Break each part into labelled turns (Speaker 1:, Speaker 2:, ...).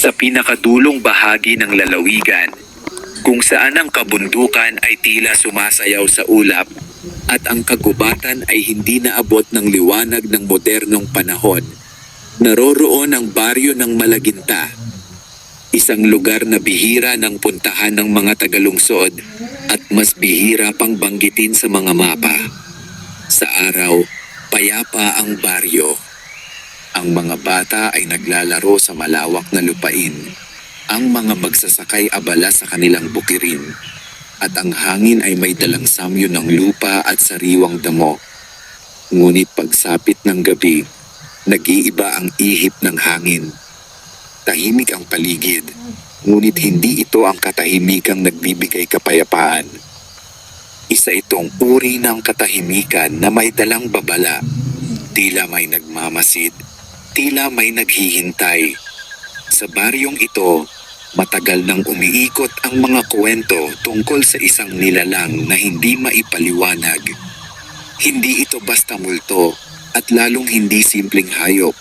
Speaker 1: Sa pinakadulong bahagi ng lalawigan, kung saan ang kabundukan ay tila sumasayaw sa ulap at ang kagubatan ay hindi naabot ng liwanag ng modernong panahon, naroroon ang baryo ng Malaginta, isang lugar na bihira ng puntahan ng mga tagalungsod at mas bihira pang banggitin sa mga mapa. Sa araw, payapa ang baryo. Ang mga bata ay naglalaro sa malawak na lupain. Ang mga magsasakay abala sa kanilang bukirin. At ang hangin ay may dalang samyo ng lupa at sariwang damo. Ngunit pagsapit ng gabi, nag-iiba ang ihip ng hangin. Tahimik ang paligid, ngunit hindi ito ang katahimikang nagbibigay kapayapaan. Isa itong uri ng katahimikan na may dalang babala. Tila may nagmamasid, tila may naghihintay. Sa baryong ito, matagal nang umiikot ang mga kwento tungkol sa isang nilalang na hindi maipaliwanag. Hindi ito basta multo at lalong hindi simpleng hayop.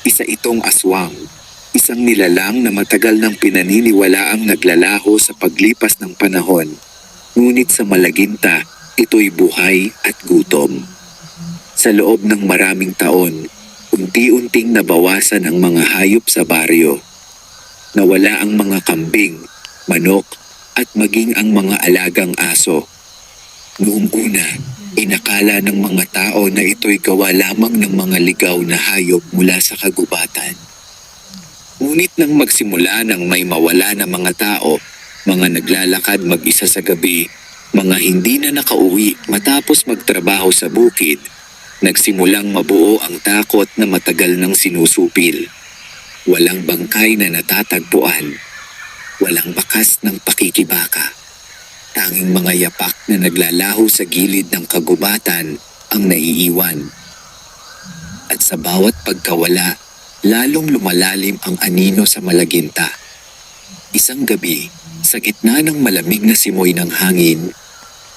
Speaker 1: Isa itong aswang, isang nilalang na matagal nang pinaniniwalaang naglalaho sa paglipas ng panahon. Ngunit sa Malaginta, ito'y buhay at gutom. Sa loob ng maraming taon, unti-unting nabawasan ang mga hayop sa baryo. Nawala ang mga kambing, manok, at maging ang mga alagang aso. Noong una, inakala ng mga tao na ito'y gawa lamang ng mga ligaw na hayop mula sa kagubatan. Ngunit nang magsimula ng may mawala na mga tao, mga naglalakad mag-isa sa gabi, mga hindi na nakauwi matapos magtrabaho sa bukid, nagsimulang mabuo ang takot na matagal nang sinusupil. Walang bangkay na natatagpuan. Walang bakas ng pakikibaka. Tanging mga yapak na naglalaho sa gilid ng kagubatan ang naiiwan. At sa bawat pagkawala, lalong lumalalim ang anino sa Malaginta. Isang gabi, sa gitna ng malamig na simoy ng hangin,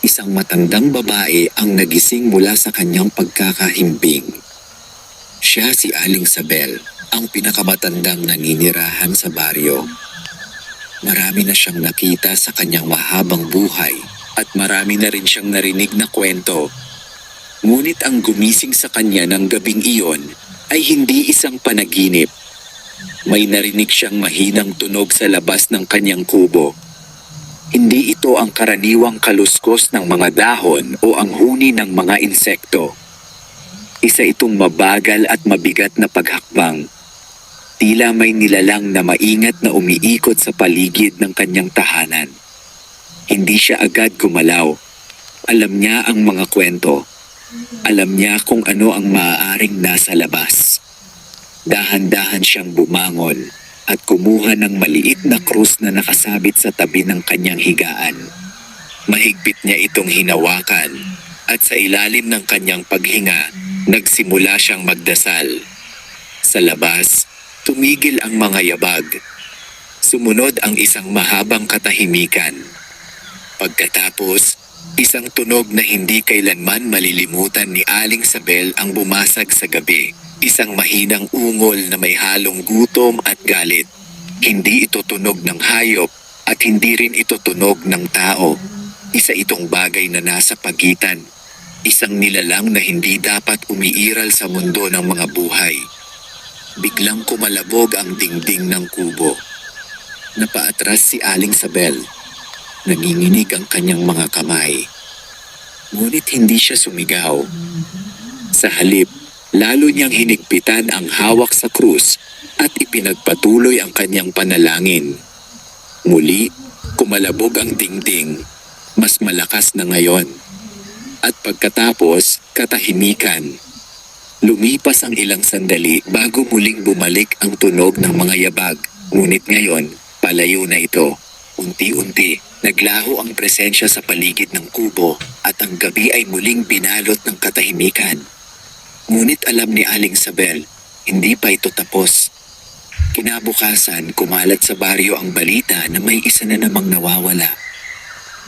Speaker 1: isang matandang babae ang nagising mula sa kanyang pagkakahimbing. Siya si Aling Sabel, ang pinakamatandang naninirahan sa baryo. Marami na siyang nakita sa kanyang mahabang buhay at marami na rin siyang narinig na kwento. Ngunit ang gumising sa kanya ng gabing iyon ay hindi isang panaginip. May narinig siyang mahinang tunog sa labas ng kanyang kubo. Hindi ito ang karaniwang kaluskos ng mga dahon o ang huni ng mga insekto. Isa itong mabagal at mabigat na paghakbang. Tila may nilalang na maingat na umiikot sa paligid ng kanyang tahanan. Hindi siya agad gumalaw. Alam niya ang mga kwento. Alam niya kung ano ang maaaring nasa labas. Dahan-dahan siyang bumangon at kumuha ng maliit na krus na nakasabit sa tabi ng kanyang higaan. Mahigpit niya itong hinawakan at sa ilalim ng kanyang paghinga, nagsimula siyang magdasal. Sa labas, tumigil ang mga yabag. Sumunod ang isang mahabang katahimikan. Pagkatapos, isang tunog na hindi kailanman malilimutan ni Aling Sabel ang bumasag sa gabi. Isang mahinang ungol na may halong gutom at galit. Hindi ito tunog ng hayop at hindi rin ito tunog ng tao. Isa itong bagay na nasa pagitan. Isang nilalang na hindi dapat umiiral sa mundo ng mga buhay. Biglang kumalabog ang dingding ng kubo. Napaatras si Aling Sabel. Nanginginig ang kanyang mga kamay. Ngunit hindi siya sumigaw. Sa halip, lalo niyang hinigpitan ang hawak sa krus at ipinagpatuloy ang kanyang panalangin. Muli, kumalabog ang dingding. Mas malakas na ngayon. At pagkatapos, katahimikan. Lumipas ang ilang sandali bago muling bumalik ang tunog ng mga yabag. Ngunit ngayon, palayo na ito. Unti-unti, naglaho ang presensya sa paligid ng kubo at ang gabi ay muling binalot ng katahimikan. Ngunit alam ni Aling Sabel, hindi pa ito tapos. Kinabukasan, kumalat sa baryo ang balita na may isa na namang nawawala.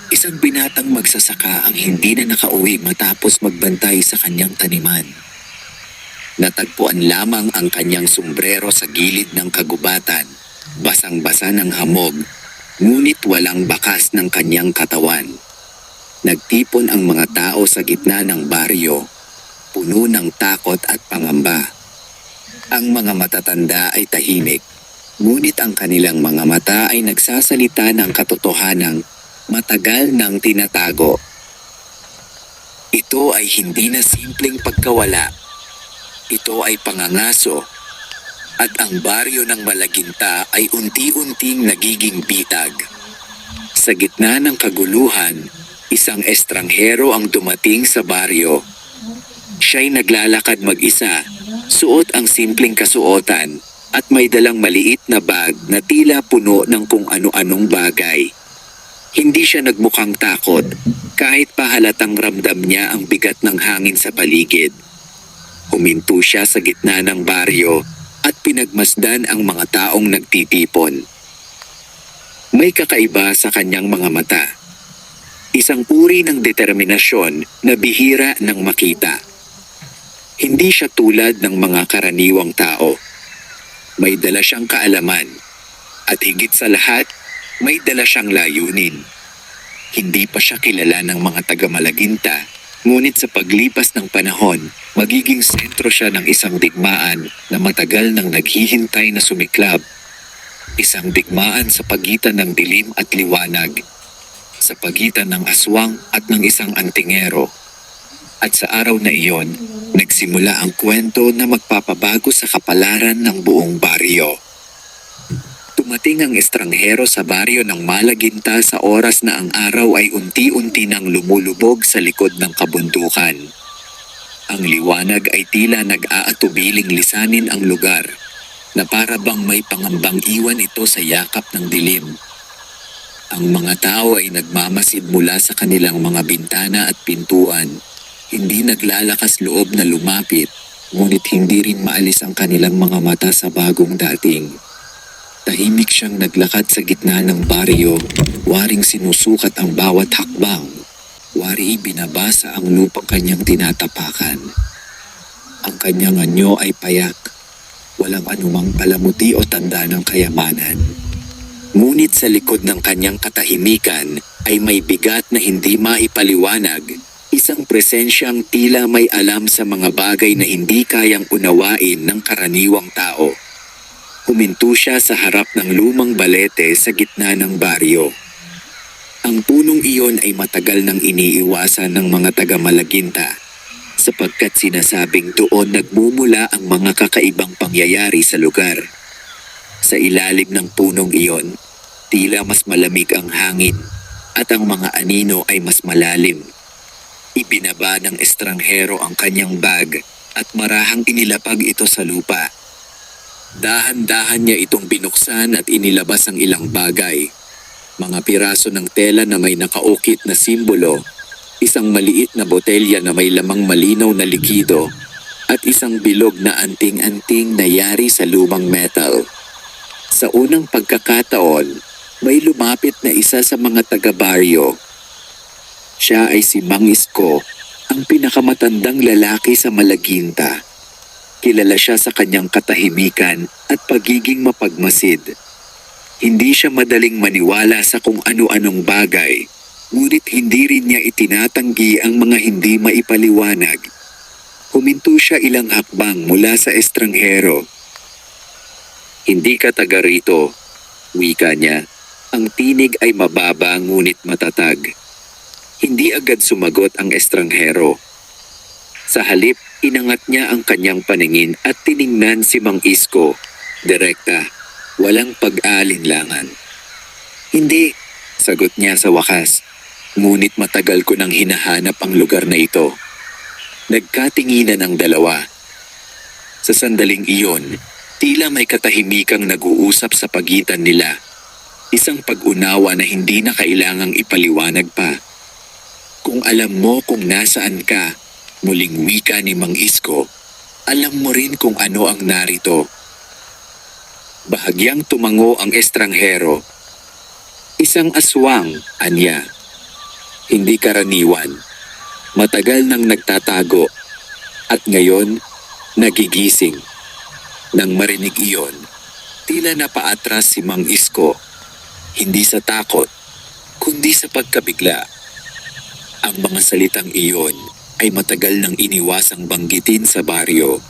Speaker 1: Isang binatang magsasaka ang hindi na nakauwi matapos magbantay sa kanyang taniman. Natagpuan lamang ang kanyang sombrero sa gilid ng kagubatan basang-basa ng hamog, ngunit walang bakas ng kanyang katawan. Nagtipon ang mga tao sa gitna ng baryo, puno ng takot at pangamba. Ang mga matatanda ay tahimik, ngunit ang kanilang mga mata ay nagsasalita ng katotohanang matagal nang tinatago. Ito ay hindi na simpleng pagkawala. Ito ay pangangaso. At ang baryo ng Malaginta ay unti-unting nagiging bitag. Sa gitna ng kaguluhan, isang estranghero ang dumating sa baryo. Siya'y naglalakad mag-isa, suot ang simpleng kasuotan, at may dalang maliit na bag na tila puno ng kung ano-anong bagay. Hindi siya nagmukhang takot, kahit pa halatang ramdam niya ang bigat ng hangin sa paligid. Huminto siya sa gitna ng baryo at pinagmasdan ang mga taong nagtitipon. May kakaiba sa kanyang mga mata. Isang uri ng determinasyon na bihira nang makita. Hindi siya tulad ng mga karaniwang tao. May dala siyang kaalaman. At higit sa lahat, may dala siyang layunin. Hindi pa siya kilala ng mga taga-Malaginta, ngunit sa paglipas ng panahon, magiging sentro siya ng isang digmaan na matagal nang naghihintay na sumiklab. Isang digmaan sa pagitan ng dilim at liwanag, sa pagitan ng aswang at ng isang antingero. At sa araw na iyon, nagsimula ang kwento na magpapabago sa kapalaran ng buong baryo. Dumating ang estranghero sa baryo ng Malaginta sa oras na ang araw ay unti-unti nang lumulubog sa likod ng kabundukan. Ang liwanag ay tila nag-aatubiling lisanin ang lugar, na para bang may pangambang iwan ito sa yakap ng dilim. Ang mga tao ay nagmamasid mula sa kanilang mga bintana at pintuan, hindi naglalakas loob na lumapit, ngunit hindi rin maalis ang kanilang mga mata sa bagong dating. Tahimik siyang naglakad sa gitna ng baryo, waring sinusukat ang bawat hakbang. Wari binabasa ang lupang kanyang tinatapakan. Ang kanyang anyo ay payak, walang anumang palamuti o tanda ng kayamanan. Ngunit sa likod ng kanyang katahimikan ay may bigat na hindi maipaliwanag, isang presensyang tila may alam sa mga bagay na hindi kayang unawain ng karaniwang tao. Huminto siya sa harap ng lumang balete sa gitna ng baryo. Ang punong iyon ay matagal nang iniiwasan ng mga taga-Malaginta, sapagkat sinasabing doon nagmumula ang mga kakaibang pangyayari sa lugar. Sa ilalim ng punong iyon, tila mas malamig ang hangin at ang mga anino ay mas malalim. Ibinaba ng estranghero ang kanyang bag at marahang inilapag ito sa lupa. Dahan-dahan niya itong binuksan at inilabas ang ilang bagay. Mga piraso ng tela na may nakaukit na simbolo, isang maliit na botelya na may lamang malinaw na likido, at isang bilog na anting-anting na yari sa lumang metal. Sa unang pagkakataon, may lumapit na isa sa mga taga-baryo. Siya ay si Mang Isko, ang pinakamatandang lalaki sa Malaginta. Kilala siya sa kanyang katahimikan at pagiging mapagmasid. Hindi siya madaling maniwala sa kung ano-anong bagay, ngunit hindi rin niya itinatanggi ang mga hindi maipaliwanag. Huminto siya ilang hakbang mula sa estranghero. "Hindi ka taga rito," wika niya. Ang tinig ay mababa ngunit matatag. Hindi agad sumagot ang estranghero. Sa halip, inangat niya ang kanyang paningin at tiningnan si Mang Isko. Direkta, walang pag-aalinlangan. "Hindi," sagot niya sa wakas. Ngunit matagal ko nang hinahanap ang lugar na ito. Nagkatinginan ang dalawa. Sa sandaling iyon, tila may katahimikang nag-uusap sa pagitan nila. Isang pag-unawa na hindi na kailangang ipaliwanag pa. "Kung alam mo kung nasaan ka," muling wika ni Mang Isko, "alam mo rin kung ano ang narito." Bahagyang tumango ang estranghero. "Isang aswang," anya. "Hindi karaniwan. Matagal nang nagtatago. At ngayon, nagigising." Nang marinig iyon, Tila napaatras si Mang Isko, hindi sa takot, kundi sa pagkabigla. Ang mga salitang iyon ay matagal nang iniwasang banggitin sa baryo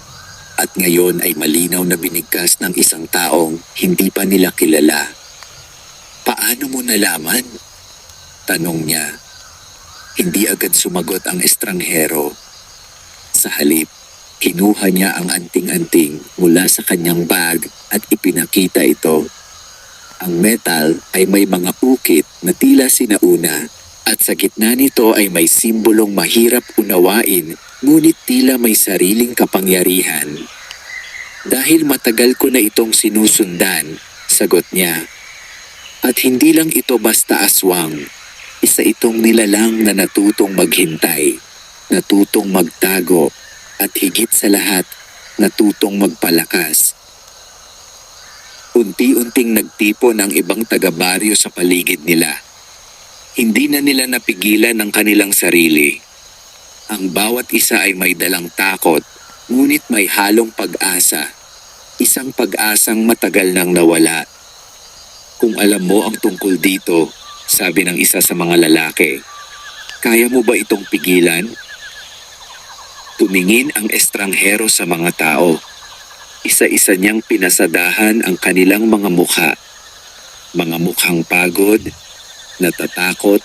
Speaker 1: at ngayon ay malinaw na binigkas ng isang taong hindi pa nila kilala. Paano mo nalaman? Tanong niya. Hindi agad sumagot ang estranghero. Sa halip, kinuha niya ang anting-anting mula sa kanyang bag at ipinakita ito. Ang metal ay may mga ukit na tila sinauna at sa gitna nito ay may simbolong mahirap unawain ngunit tila may sariling kapangyarihan. Dahil matagal ko na itong sinusundan, sagot niya. At hindi lang ito basta aswang, isa itong nilalang na natutong maghintay, natutong magtago, at higit sa lahat, natutong magpalakas. Unti-unting nagtipon ang ibang taga-baryo sa paligid nila. Hindi na nila napigilan ang kanilang sarili. Ang bawat isa ay may dalang takot, ngunit may halong pag-asa. Isang pag-asang matagal nang nawala. Kung alam mo ang tungkol dito, sabi ng isa sa mga lalaki, kaya mo ba itong pigilan? Tumingin ang estranghero sa mga tao. Isa-isa niyang pinasadahan ang kanilang mga mukha. Mga mukhang pagod, natatakot,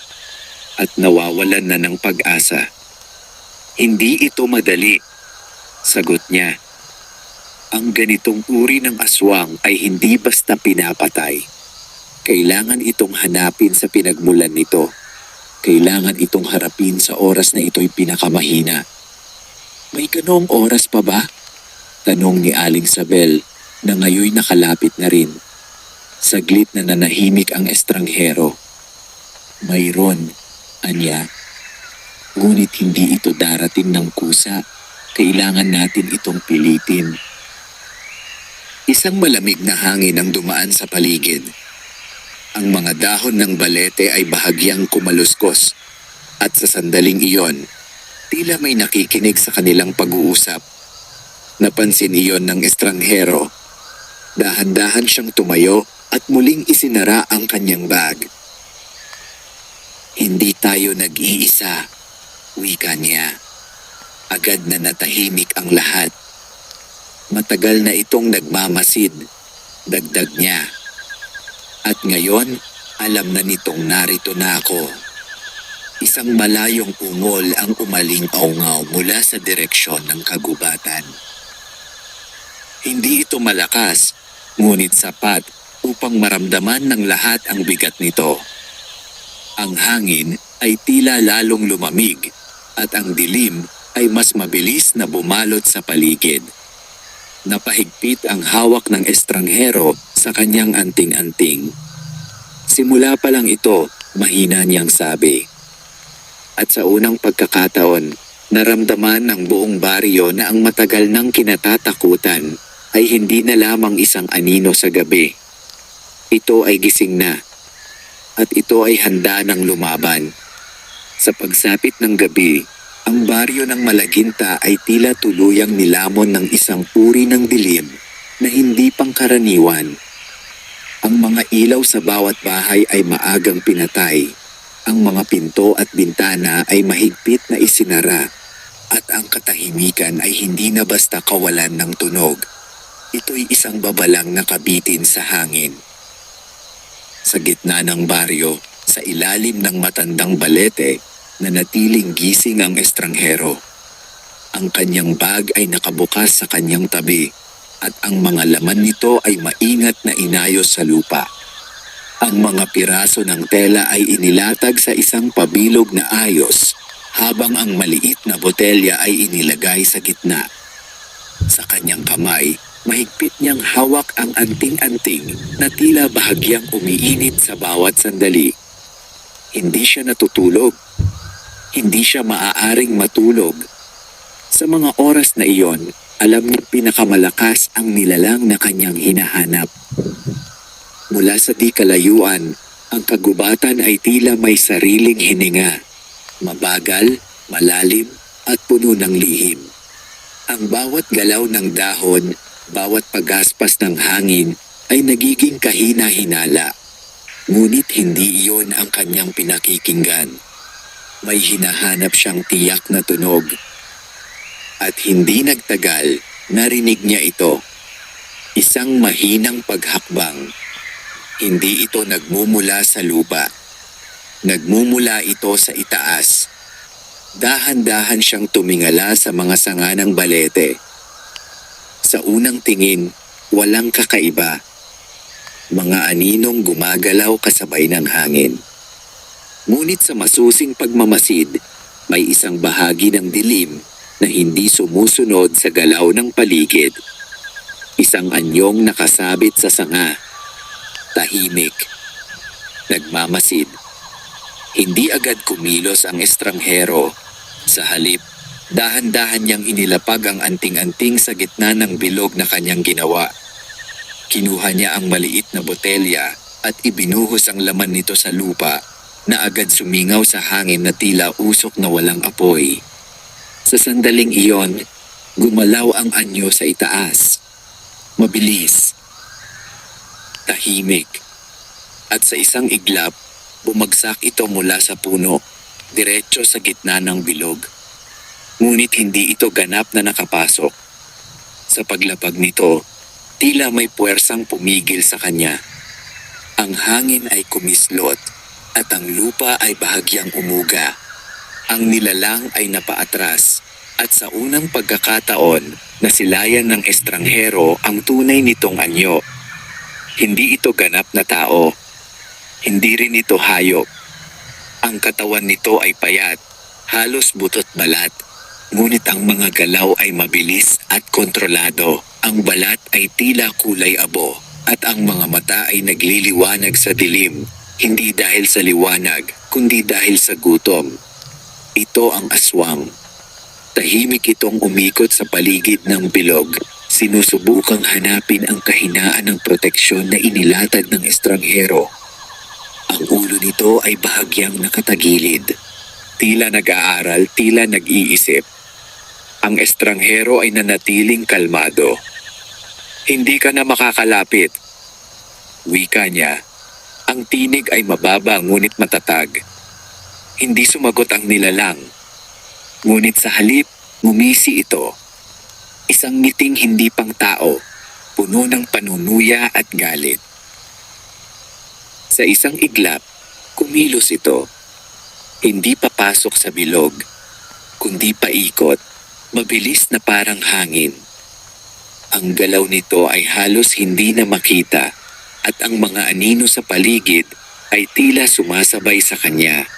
Speaker 1: at nawawalan na ng pag-asa. Hindi ito madali, sagot niya. Ang ganitong uri ng aswang ay hindi basta pinapatay. Kailangan itong hanapin sa pinagmulan nito. Kailangan itong harapin sa oras na ito'y pinakamahina. May ganoong oras pa ba? Tanong ni Aling Sabel na ngayoy nakalapit na rin. Saglit na nanahimik ang estranghero. Mayroon, anya. Ngunit hindi ito darating ng kusa. Kailangan natin itong pilitin. Isang malamig na hangin ang dumaan sa paligid. Ang mga dahon ng balete ay bahagyang kumaluskos at sa sandaling iyon, tila may nakikinig sa kanilang pag-uusap. Napansin iyon ng estranghero. Dahan-dahan siyang tumayo at muling isinara ang kanyang bag. Hindi tayo nag-iisa, wika niya. Agad na natahimik ang lahat. Matagal na itong nagmamasid, dagdag niya. At ngayon, alam na nitong narito na ako. Isang malayong ungol ang umaling-aungaw mula sa direksyon ng kagubatan. Hindi ito malakas, ngunit sapat upang maramdaman ng lahat ang bigat nito. Ang hangin ay tila lalong lumamig at ang dilim ay mas mabilis na bumalot sa paligid. Napahigpit ang hawak ng estranghero sa kanyang anting-anting. Simula pa lang ito, mahina niyang sabi. At sa unang pagkakataon, naramdaman ng buong baryo na ang matagal nang kinatatakutan ay hindi na lamang isang anino sa gabi. Ito ay gising na. At ito ay handa ng lumaban. Sa pagsapit ng gabi, ang baryo ng Malaginta ay tila tuluyang nilamon ng isang uri ng dilim na hindi pangkaraniwan. Ang mga ilaw sa bawat bahay ay maagang pinatay. Ang mga pinto at bintana ay mahigpit na isinara. At ang katahimikan ay hindi na basta kawalan ng tunog. Ito'y isang babalang nakabitin sa hangin. Sa gitna ng baryo, sa ilalim ng matandang balete, nanatiling gising ang estranghero. Ang kanyang bag ay nakabukas sa kanyang tabi at ang mga laman nito ay maingat na inayos sa lupa. Ang mga piraso ng tela ay inilatag sa isang pabilog na ayos habang ang maliit na botelya ay inilagay sa gitna. Sa kanyang kamay, mahigpit niyang hawak ang anting-anting na tila bahagyang umiinit sa bawat sandali. Hindi siya natutulog. Hindi siya maaaring matulog. Sa mga oras na iyon, alam niya pinakamalakas ang nilalang na kanyang hinahanap. Mula sa di kalayuan, ang kagubatan ay tila may sariling hininga. Mabagal, malalim, at puno ng lihim. Ang bawat galaw ng dahon, bawat pagaspas ng hangin, ay nagiging kahina-hinala. Ngunit hindi iyon ang kanyang pinakikinggan. May hinahanap siyang tiyak na tunog. At hindi nagtagal, narinig niya ito. Isang mahinang paghakbang. Hindi ito nagmumula sa lupa. Nagmumula ito sa itaas. Dahan-dahan siyang tumingala sa mga sanga ng balete. Sa unang tingin, walang kakaiba. Mga aninong gumagalaw kasabay ng hangin. Ngunit sa masusing pagmamasid, may isang bahagi ng dilim na hindi sumusunod sa galaw ng paligid. Isang anyong nakasabit sa sanga. Tahimik. Nagmamasid. Hindi agad kumilos ang estranghero. Sa halip, dahan-dahan niyang inilapag ang anting-anting sa gitna ng bilog na kanyang ginawa. Kinuha niya ang maliit na botelya at ibinuhos ang laman nito sa lupa na agad sumingaw sa hangin na tila usok na walang apoy. Sa sandaling iyon, gumalaw ang anyo sa itaas. Mabilis. Tahimik. At sa isang iglap, bumagsak ito mula sa puno, diretso sa gitna ng bilog. Ngunit hindi ito ganap na nakapasok. Sa paglapag nito, tila may puwersang pumigil sa kanya. Ang hangin ay kumislot at ang lupa ay bahagyang umuga. Ang nilalang ay napaatras at sa unang pagkakataon, nasilayan ng estranghero ang tunay nitong anyo. Hindi ito ganap na tao. Hindi rin ito hayop. Ang katawan nito ay payat, halos butot balat. Ngunit ang mga galaw ay mabilis at kontrolado. Ang balat ay tila kulay abo at ang mga mata ay nagliliwanag sa dilim. Hindi dahil sa liwanag, kundi dahil sa gutom. Ito ang aswang. Tahimik itong umikot sa paligid ng bilog. Sinusubukang hanapin ang kahinaan ng proteksyon na inilatag ng estranghero. Ang ulo nito ay bahagyang nakatagilid. Tila nag-aaral, tila nag-iisip. Ang estranghero ay nanatiling kalmado. Hindi ka na makakalapit. Wika niya. Ang tinig ay mababa ngunit matatag. Hindi sumagot ang nilalang. Ngunit sa halip, ngumisi ito. Isang ngiting hindi pang tao, puno ng panunuya at galit. Sa isang iglap, kumilos ito. Hindi papasok sa bilog, kundi paikot, mabilis na parang hangin. Ang galaw nito ay halos hindi na makita at ang mga anino sa paligid ay tila sumasabay sa kanya.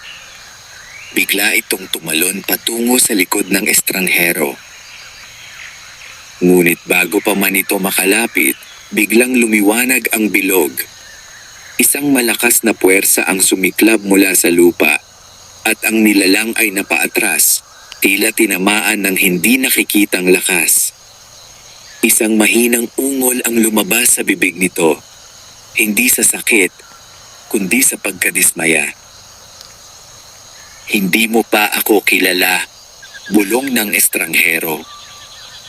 Speaker 1: Bigla itong tumalon patungo sa likod ng estranghero. Ngunit bago pa man ito makalapit, biglang lumiwanag ang bilog. Isang malakas na puwersa ang sumiklab mula sa lupa at ang nilalang ay napaatras, tila tinamaan ng hindi nakikitang lakas. Isang mahinang ungol ang lumabas sa bibig nito, hindi sa sakit, kundi sa pagkadismaya. Hindi mo pa ako kilala, bulong ng estranghero.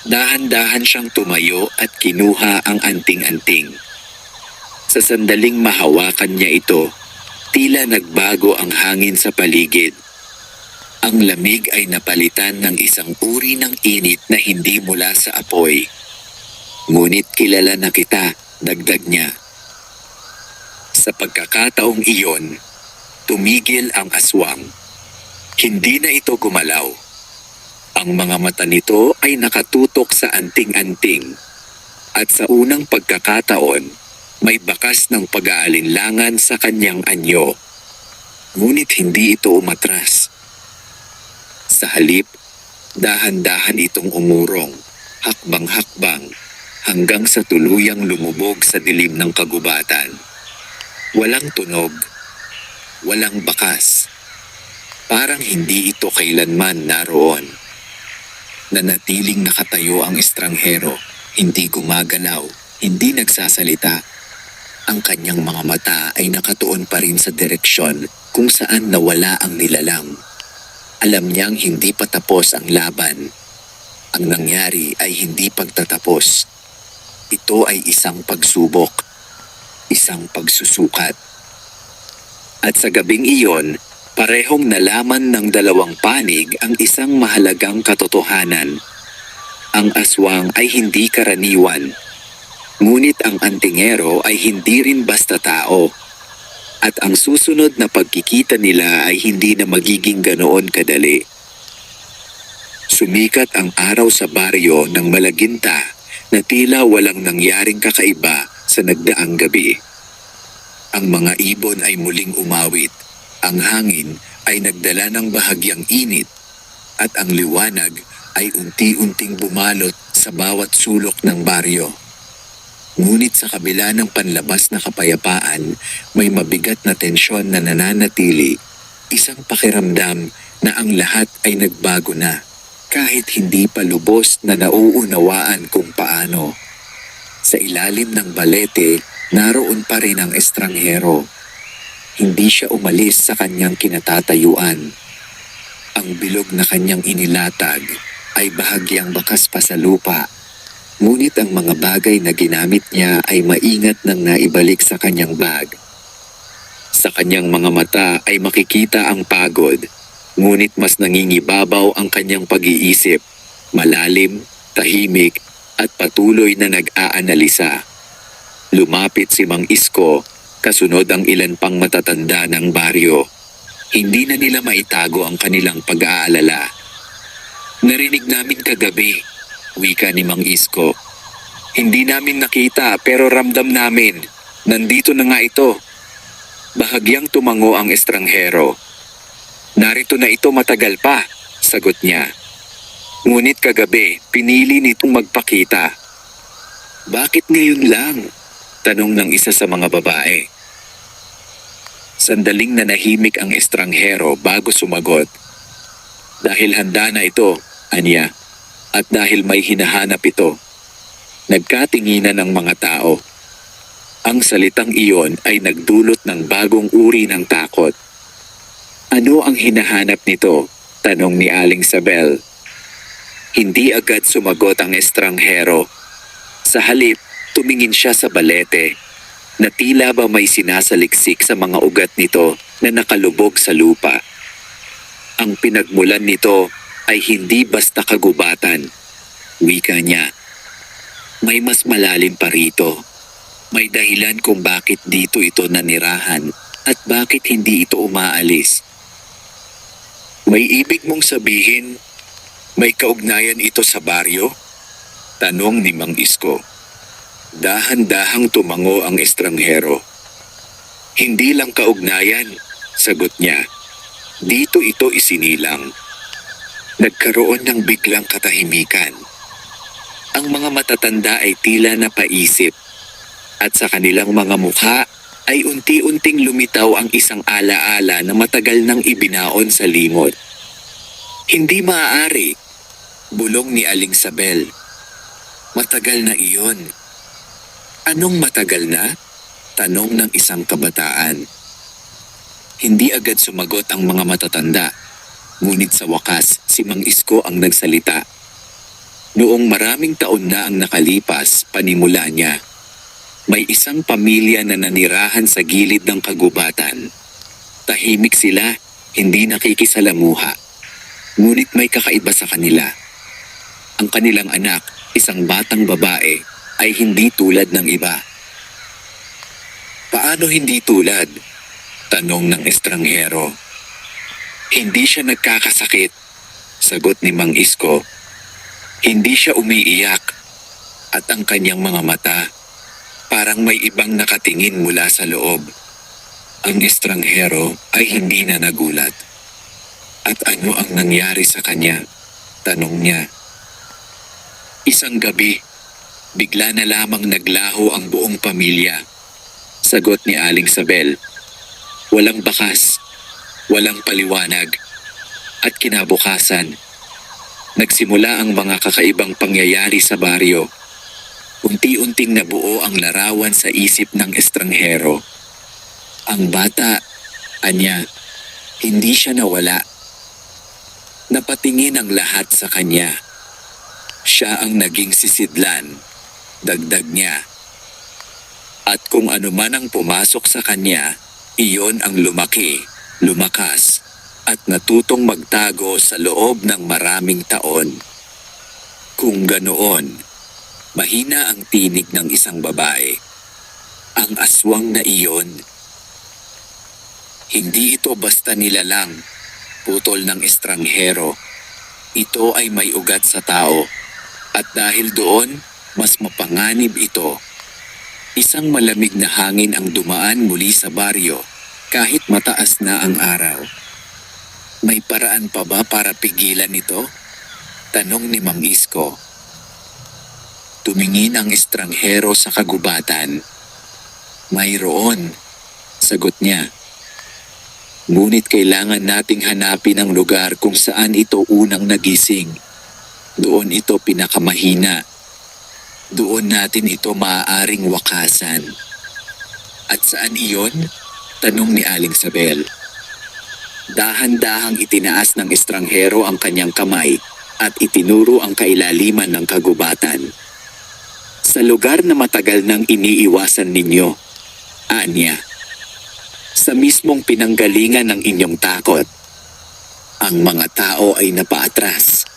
Speaker 1: Dahan-dahan siyang tumayo at kinuha ang anting-anting. Sa sandaling mahawakan niya ito, tila nagbago ang hangin sa paligid. Ang lamig ay napalitan ng isang uri ng init na hindi mula sa apoy. Ngunit kilala na kita, dagdag niya. Sa pagkakataong iyon, tumigil ang aswang. Hindi na ito gumalaw. Ang mga mata nito ay nakatutok sa anting-anting. At sa unang pagkakataon, may bakas ng pag-aalinlangan sa kanyang anyo. Ngunit hindi ito umatras. Sa halip, dahan-dahan itong umurong, hakbang-hakbang, hanggang sa tuluyang lumubog sa dilim ng kagubatan. Walang tunog, walang bakas. Parang hindi ito kailanman naroon. Nanatiling nakatayo ang estranghero, hindi gumagalaw, hindi nagsasalita. Ang kanyang mga mata ay nakatuon pa rin sa direksyon kung saan nawala ang nilalang. Alam niyang hindi pa tapos ang laban. Ang nangyari ay hindi pagtatapos. Ito ay isang pagsubok. isang pagsusukat. At sa gabing iyon, parehong nalaman ng dalawang panig ang isang mahalagang katotohanan. Ang aswang ay hindi karaniwan, ngunit ang antingero ay hindi rin basta tao. At ang susunod na pagkikita nila ay hindi na magiging ganoon kadali. Sumikat ang araw sa baryo ng Malaginta na tila walang nangyaring kakaiba sa nagdaang gabi. Ang mga ibon ay muling umawit, ang hangin ay nagdala ng bahagyang init, at ang liwanag ay unti-unting bumalot sa bawat sulok ng baryo. Ngunit sa kabila ng panlabas na kapayapaan, may mabigat na tensyon na nananatili, isang pakiramdam na ang lahat ay nagbago na, kahit hindi pa lubos na nauunawaan kung paano. Sa ilalim ng balete, naroon pa rin ang estranghero. Hindi siya umalis sa kanyang kinatatayuan. Ang bilog na kanyang inilatag ay bahagyang bakas pa sa lupa. Ngunit ang mga bagay na ginamit niya ay maingat nang naibalik sa kanyang bag. Sa kanyang mga mata ay makikita ang pagod, ngunit mas nangingibabaw ang kanyang pag-iisip, malalim, tahimik, at patuloy na nag-aanalisa. Lumapit si Mang Isko, kasunod ang ilan pang matatanda ng baryo. Hindi na nila maitago ang kanilang pag-aalala. "Narinig namin kagabi," wika ni Mang Isko. "Hindi namin nakita pero ramdam namin. Nandito na nga ito." Bahagyang tumango ang estranghero. "Narito na ito matagal pa," sagot niya. "Ngunit kagabi, pinili nitong magpakita." "Bakit ngayon lang?" tanong ng isa sa mga babae. Sandaling nanahimik ang estranghero bago sumagot. "Dahil handa na ito," anya, "at dahil may hinahanap ito." Nagkatinginan ang mga tao. Ang salitang iyon ay nagdulot ng bagong uri ng takot. "Ano ang hinahanap nito?" tanong ni Aling Sabel. Hindi agad sumagot ang estranghero. Sa halip, tumingin siya sa balete, na tila ba may sinasaliksik sa mga ugat nito na nakalubog sa lupa. Ang pinagmulan nito ay hindi basta kagubatan, wika niya. May mas malalim pa rito. May dahilan kung bakit dito ito nanirahan at bakit hindi ito umaalis. "May ibig mong sabihin, may kaugnayan ito sa baryo?" tanong ni Mang Isko. Dahan-dahang tumango ang estranghero. "Hindi lang kaugnayan," sagot niya. "Dito ito isinilang." Nagkaroon ng biglang katahimikan. Ang mga matatanda ay tila napaisip, at sa kanilang mga mukha ay unti-unting lumitaw ang isang alaala na matagal nang ibinaon sa limot. "Hindi maaari," bulong ni Aling Sabel. "Matagal na iyon." "Anong matagal na?" tanong ng isang kabataan. Hindi agad sumagot ang mga matatanda, ngunit sa wakas si Mang Isko ang nagsalita. Noong maraming taon na ang nakalipas, panimula niya. May isang pamilya na nanirahan sa gilid ng kagubatan. Tahimik sila, hindi nakikisalamuha. Ngunit may kakaiba sa kanila. Ang kanilang anak, isang batang babae, ay hindi tulad ng iba. "Paano hindi tulad?" tanong ng estranghero. "Hindi siya nagkakasakit," sagot ni Mang Isko. "Hindi siya umiiyak, at ang kanyang mga mata, parang may ibang nakatingin mula sa loob." Ang estranghero ay hindi na nagulat. "At ano ang nangyari sa kanya?" tanong niya. "Isang gabi, bigla na lamang naglaho ang buong pamilya," sagot ni Aling Sabel. "Walang bakas, walang paliwanag, at kinabukasan, nagsimula ang mga kakaibang pangyayari sa baryo. Unti-unting nabuo ang larawan sa isip ng estranghero. Ang bata, anya, hindi siya nawala. Napatingin ang lahat sa kanya. Siya ang naging sisidlan," dagdag niya. At kung ano man ang pumasok sa kanya, iyon ang lumaki, lumakas, at natutong magtago sa loob ng maraming taon. Kung ganoon, mahina ang tinig ng isang babae. Ang aswang na iyon, hindi ito basta nilalang, putol ng estranghero. Ito ay may ugat sa tao, at dahil doon, mas mapanganib ito. Isang malamig na hangin ang dumaan muli sa baryo, kahit mataas na ang araw. May paraan pa ba para pigilan ito? Tanong ni Mang Isko. Tumingin ang estranghero sa kagubatan. Mayroon, sagot niya. Ngunit kailangan nating hanapin ang lugar kung saan ito unang nagising. Doon ito pinakamahina. Doon natin ito maaaring wakasan. At saan iyon? Tanong ni Aling Sabel. Dahan-dahang itinaas ng estranghero ang kanyang kamay at itinuro ang kailaliman ng kagubatan. Sa lugar na matagal nang iniiwasan ninyo, anya. Sa mismong pinanggalingan ng inyong takot. Ang mga tao ay napaatras.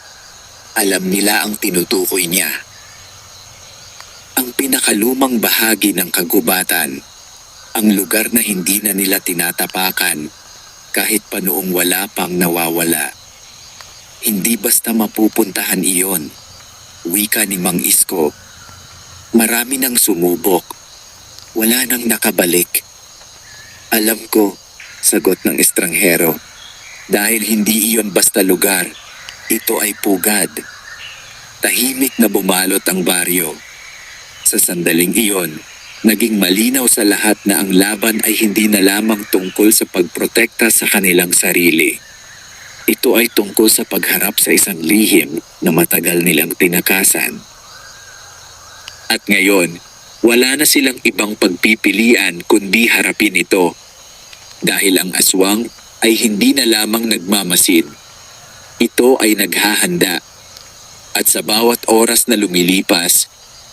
Speaker 1: Alam nila ang tinutukoy niya. Ang pinakalumang bahagi ng kagubatan, ang lugar na hindi na nila tinatapakan kahit pa noong wala pang nawawala. Hindi basta mapupuntahan iyon, wika ni Mang Isko. Marami nang sumubok, wala nang nakabalik. Alam ko, sagot ng estranghero, dahil hindi iyon basta lugar, ito ay pugad. Tahimik na bumalot ang baryo. Sa sandaling iyon, naging malinaw sa lahat na ang laban ay hindi na lamang tungkol sa pagprotekta sa kanilang sarili. Ito ay tungkol sa pagharap sa isang lihim na matagal nilang tinakasan. At ngayon, wala na silang ibang pagpipilian kundi harapin ito. Dahil ang aswang ay hindi na lamang nagmamasid. Ito ay naghahanda. At sa bawat oras na lumilipas,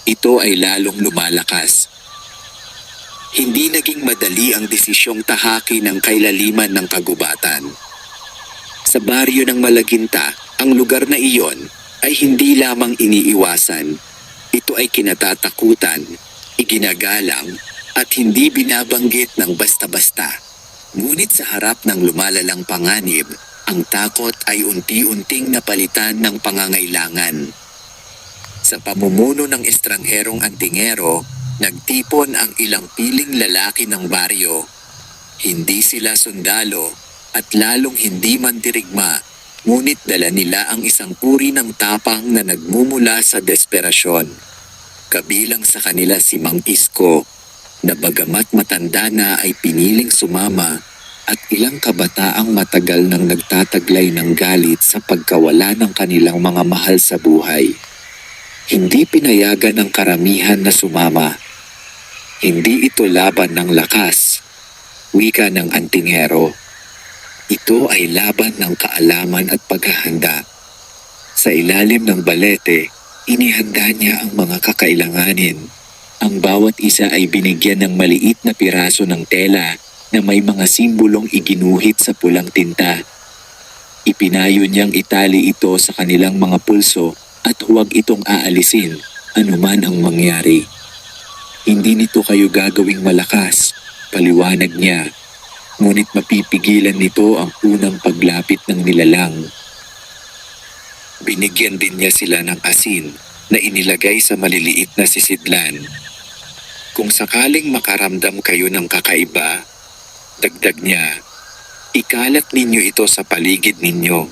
Speaker 1: ito ay lalong lumalakas. Hindi naging madali ang desisyong tahaki ng kailaliman ng kagubatan. Sa baryo ng Malaginta, ang lugar na iyon ay hindi lamang iniiwasan. Ito ay kinatatakutan, iginagalang, at hindi binabanggit ng basta-basta. Ngunit sa harap ng lumalalang panganib, ang takot ay unti-unting napalitan ng pangangailangan. Sa pamumuno ng estrangherong antingero, nagtipon ang ilang piling lalaki ng baryo. Hindi sila sundalo at lalong hindi mandirigma, ngunit dala nila ang isang uri ng tapang na nagmumula sa desperasyon. Kabilang sa kanila si Mang Isko, na bagamat matanda na ay piniling sumama, at ilang kabataang matagal nang nagtataglay ng galit sa pagkawala ng kanilang mga mahal sa buhay. Hindi pinayagan ng karamihan na sumama. Hindi ito laban ng lakas, wika ng antingero. Ito ay laban ng kaalaman at paghahanda. Sa ilalim ng balete, inihanda niya ang mga kakailanganin. Ang bawat isa ay binigyan ng maliit na piraso ng tela na may mga simbolong iginuhit sa pulang tinta. Ipinayo niyang itali ito sa kanilang mga pulso at huwag itong aalisin, anuman ang mangyari. Hindi nito kayo gagawing malakas, paliwanag niya. Ngunit mapipigilan nito ang unang paglapit ng nilalang. Binigyan din niya sila ng asin na inilagay sa maliliit na sisidlan. Kung sakaling makaramdam kayo ng kakaiba, dagdag niya, ikalat ninyo ito sa paligid ninyo.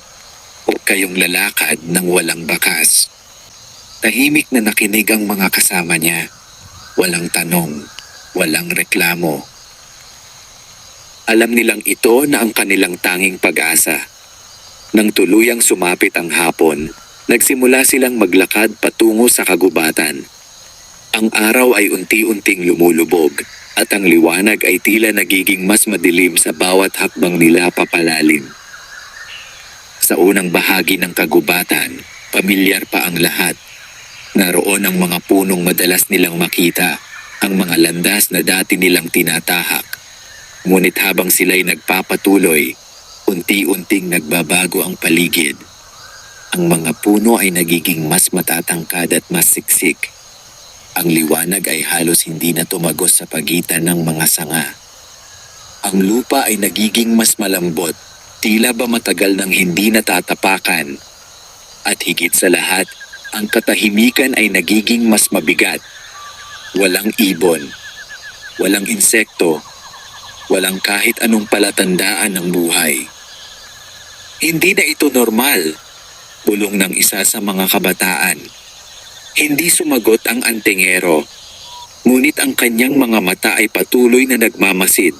Speaker 1: Huwag kayong lalakad ng walang bakas. Tahimik na nakinig ang mga kasama niya. Walang tanong, walang reklamo. Alam nilang ito na ang kanilang tanging pag-asa. Nang tuluyang sumapit ang hapon, nagsimula silang maglakad patungo sa kagubatan. Ang araw ay unti-unting lumulubog at ang liwanag ay tila nagiging mas madilim sa bawat hakbang nila papalalim. Sa unang bahagi ng kagubatan, pamilyar pa ang lahat. Naroon ang mga punong madalas nilang makita, ang mga landas na dati nilang tinatahak. Ngunit habang sila'y nagpapatuloy, unti-unting nagbabago ang paligid. Ang mga puno ay nagiging mas matatangkad at mas siksik. Ang liwanag ay halos hindi na tumagos sa pagitan ng mga sanga. Ang lupa ay nagiging mas malambot, tila ba matagal nang hindi natatapakan. At higit sa lahat, ang katahimikan ay nagiging mas mabigat. Walang ibon, walang insekto, walang kahit anong palatandaan ng buhay. Hindi na ito normal, bulong ng isa sa mga kabataan. Hindi sumagot ang antingero, ngunit ang kanyang mga mata ay patuloy na nagmamasid.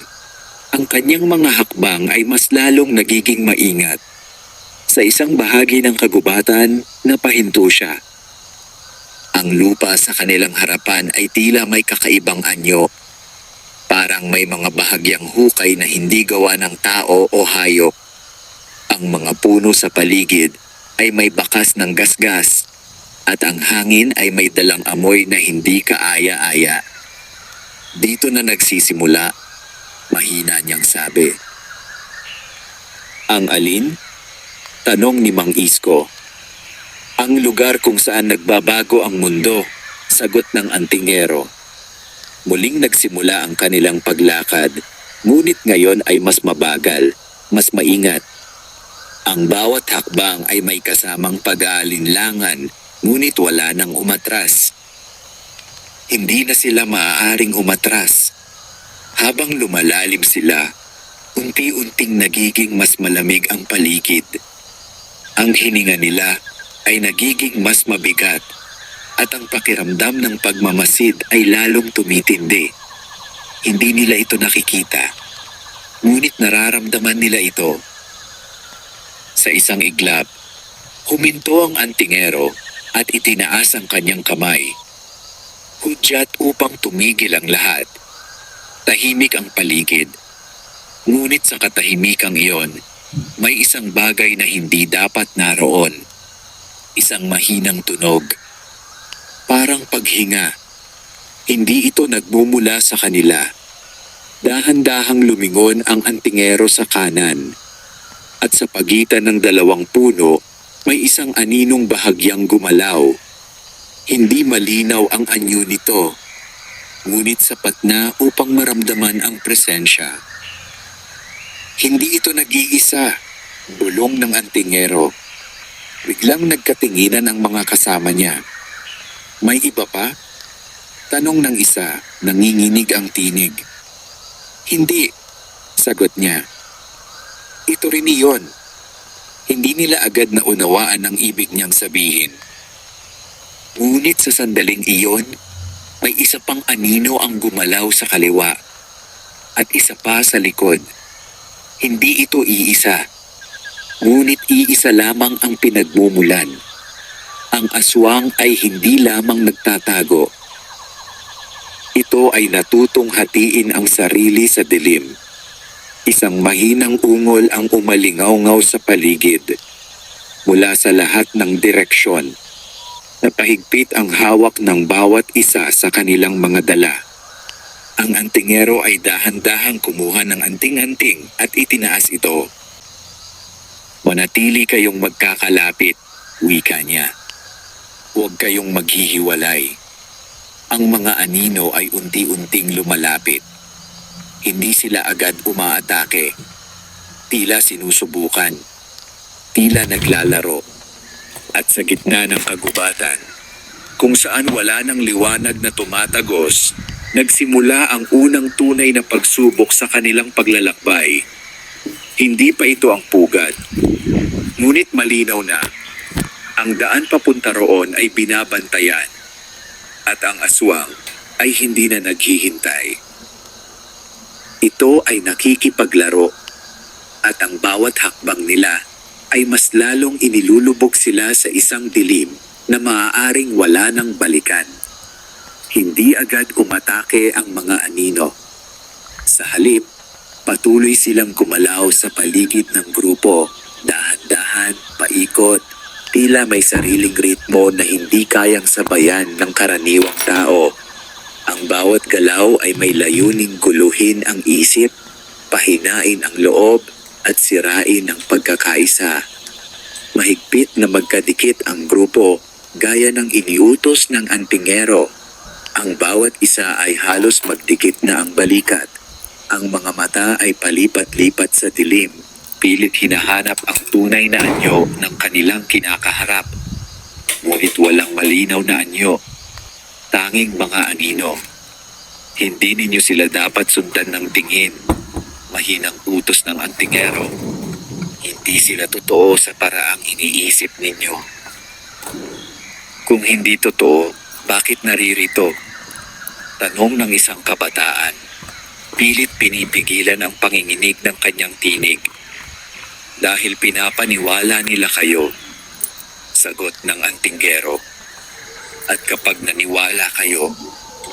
Speaker 1: Ang kanyang mga hakbang ay mas lalong nagiging maingat. Sa isang bahagi ng kagubatan, napahinto siya. Ang lupa sa kanilang harapan ay tila may kakaibang anyo. Parang may mga bahagyang hukay na hindi gawa ng tao o hayop. Ang mga puno sa paligid ay may bakas ng gasgas at ang hangin ay may dalang amoy na hindi kaaya-aya. Dito na nagsisimula, mahina niyang sabi. Ang alin? Tanong ni Mang Isko. Ang lugar kung saan nagbabago ang mundo, sagot ng antingero. Muling nagsimula ang kanilang paglakad, ngunit ngayon ay mas mabagal, mas maingat. Ang bawat hakbang ay may kasamang pag-aalinlangan, ngunit wala nang umatras. Hindi na sila maaaring umatras. Habang lumalalim sila, unti-unting nagiging mas malamig ang paligid. Ang hininga nila ay nagiging mas mabigat at ang pakiramdam ng pagmamasid ay lalong tumitindi. Hindi nila ito nakikita, ngunit nararamdaman nila ito. Sa isang iglap, huminto ang antingero at itinaas ang kanyang kamay. Hudyat upang tumigil ang lahat. Tahimik ang paligid. Ngunit sa katahimikang iyon, may isang bagay na hindi dapat naroon. Isang mahinang tunog. Parang paghinga. Hindi ito nagmumula sa kanila. Dahan-dahang lumingon ang antingero sa kanan. At sa pagitan ng dalawang puno, may isang aninong bahagyang gumalaw. Hindi malinaw ang anyo nito, ngunit sapat na upang maramdaman ang presensya. Hindi ito nag-iisa, bulong ng antingero. Biglang nagkatinginan ang mga kasama niya. May iba pa? Tanong ng isa, nanginginig ang tinig. Hindi, sagot niya. Ito rin iyon. Hindi nila agad naunawaan ang ibig niyang sabihin. Ngunit sa sandaling iyon, may isa pang anino ang gumalaw sa kaliwa at isa pa sa likod. Hindi ito iisa. Ngunit iisa lamang ang pinagmumulan. Ang aswang ay hindi lamang nagtatago. Ito ay natutong hatiin ang sarili sa dilim. Isang mahinang ungol ang umalingaw-ngaw sa paligid. Mula sa lahat ng direksyon, napahigpit ang hawak ng bawat isa sa kanilang mga dala. Ang antingero ay dahan-dahang kumuha ng anting-anting at itinaas ito. Manatili kayong magkakalapit, wika niya. Huwag kayong maghihiwalay. Ang mga anino ay unti-unting lumalapit. Hindi sila agad umaatake. Tila sinusubukan. Tila naglalaro. At sa gitna ng kagubatan, kung saan wala ng liwanag na tumatagos, nagsimula ang unang tunay na pagsubok sa kanilang paglalakbay. Hindi pa ito ang pugad. Ngunit malinaw na, ang daan papunta roon ay binabantayan at ang aswang ay hindi na naghihintay. Ito ay nakikipaglaro at ang bawat hakbang nila ay mas lalong inilulubog sila sa isang dilim na maaaring wala ng balikan. Hindi agad umatake ang mga anino. Sa halip, patuloy silang gumalaw sa paligid ng grupo, dahan-dahan, paikot, tila may sariling ritmo na hindi kayang sabayan ng karaniwang tao. Ang bawat galaw ay may layuning guluhin ang isip, pahinain ang loob, at sirain ang pagkakaisa. Mahigpit na magkadikit ang grupo, gaya ng iniutos ng antingero. Ang bawat isa ay halos magdikit na ang balikat. Ang mga mata ay palipat-lipat sa dilim, pilit hinahanap ang tunay na anyo ng kanilang kinakaharap. Ngunit walang malinaw na anyo, tanging mga anino. Hindi ninyo sila dapat sundan ng tingin, mahinang utos ng antingero. Hindi sila totoo sa paraang iniisip ninyo. Kung hindi totoo, bakit naririto? Tanong ng isang kabataan. Pilit pinipigilan ang panginginig ng kanyang tinig. Dahil pinapaniwala nila kayo. Sagot ng antinggero. At kapag naniwala kayo,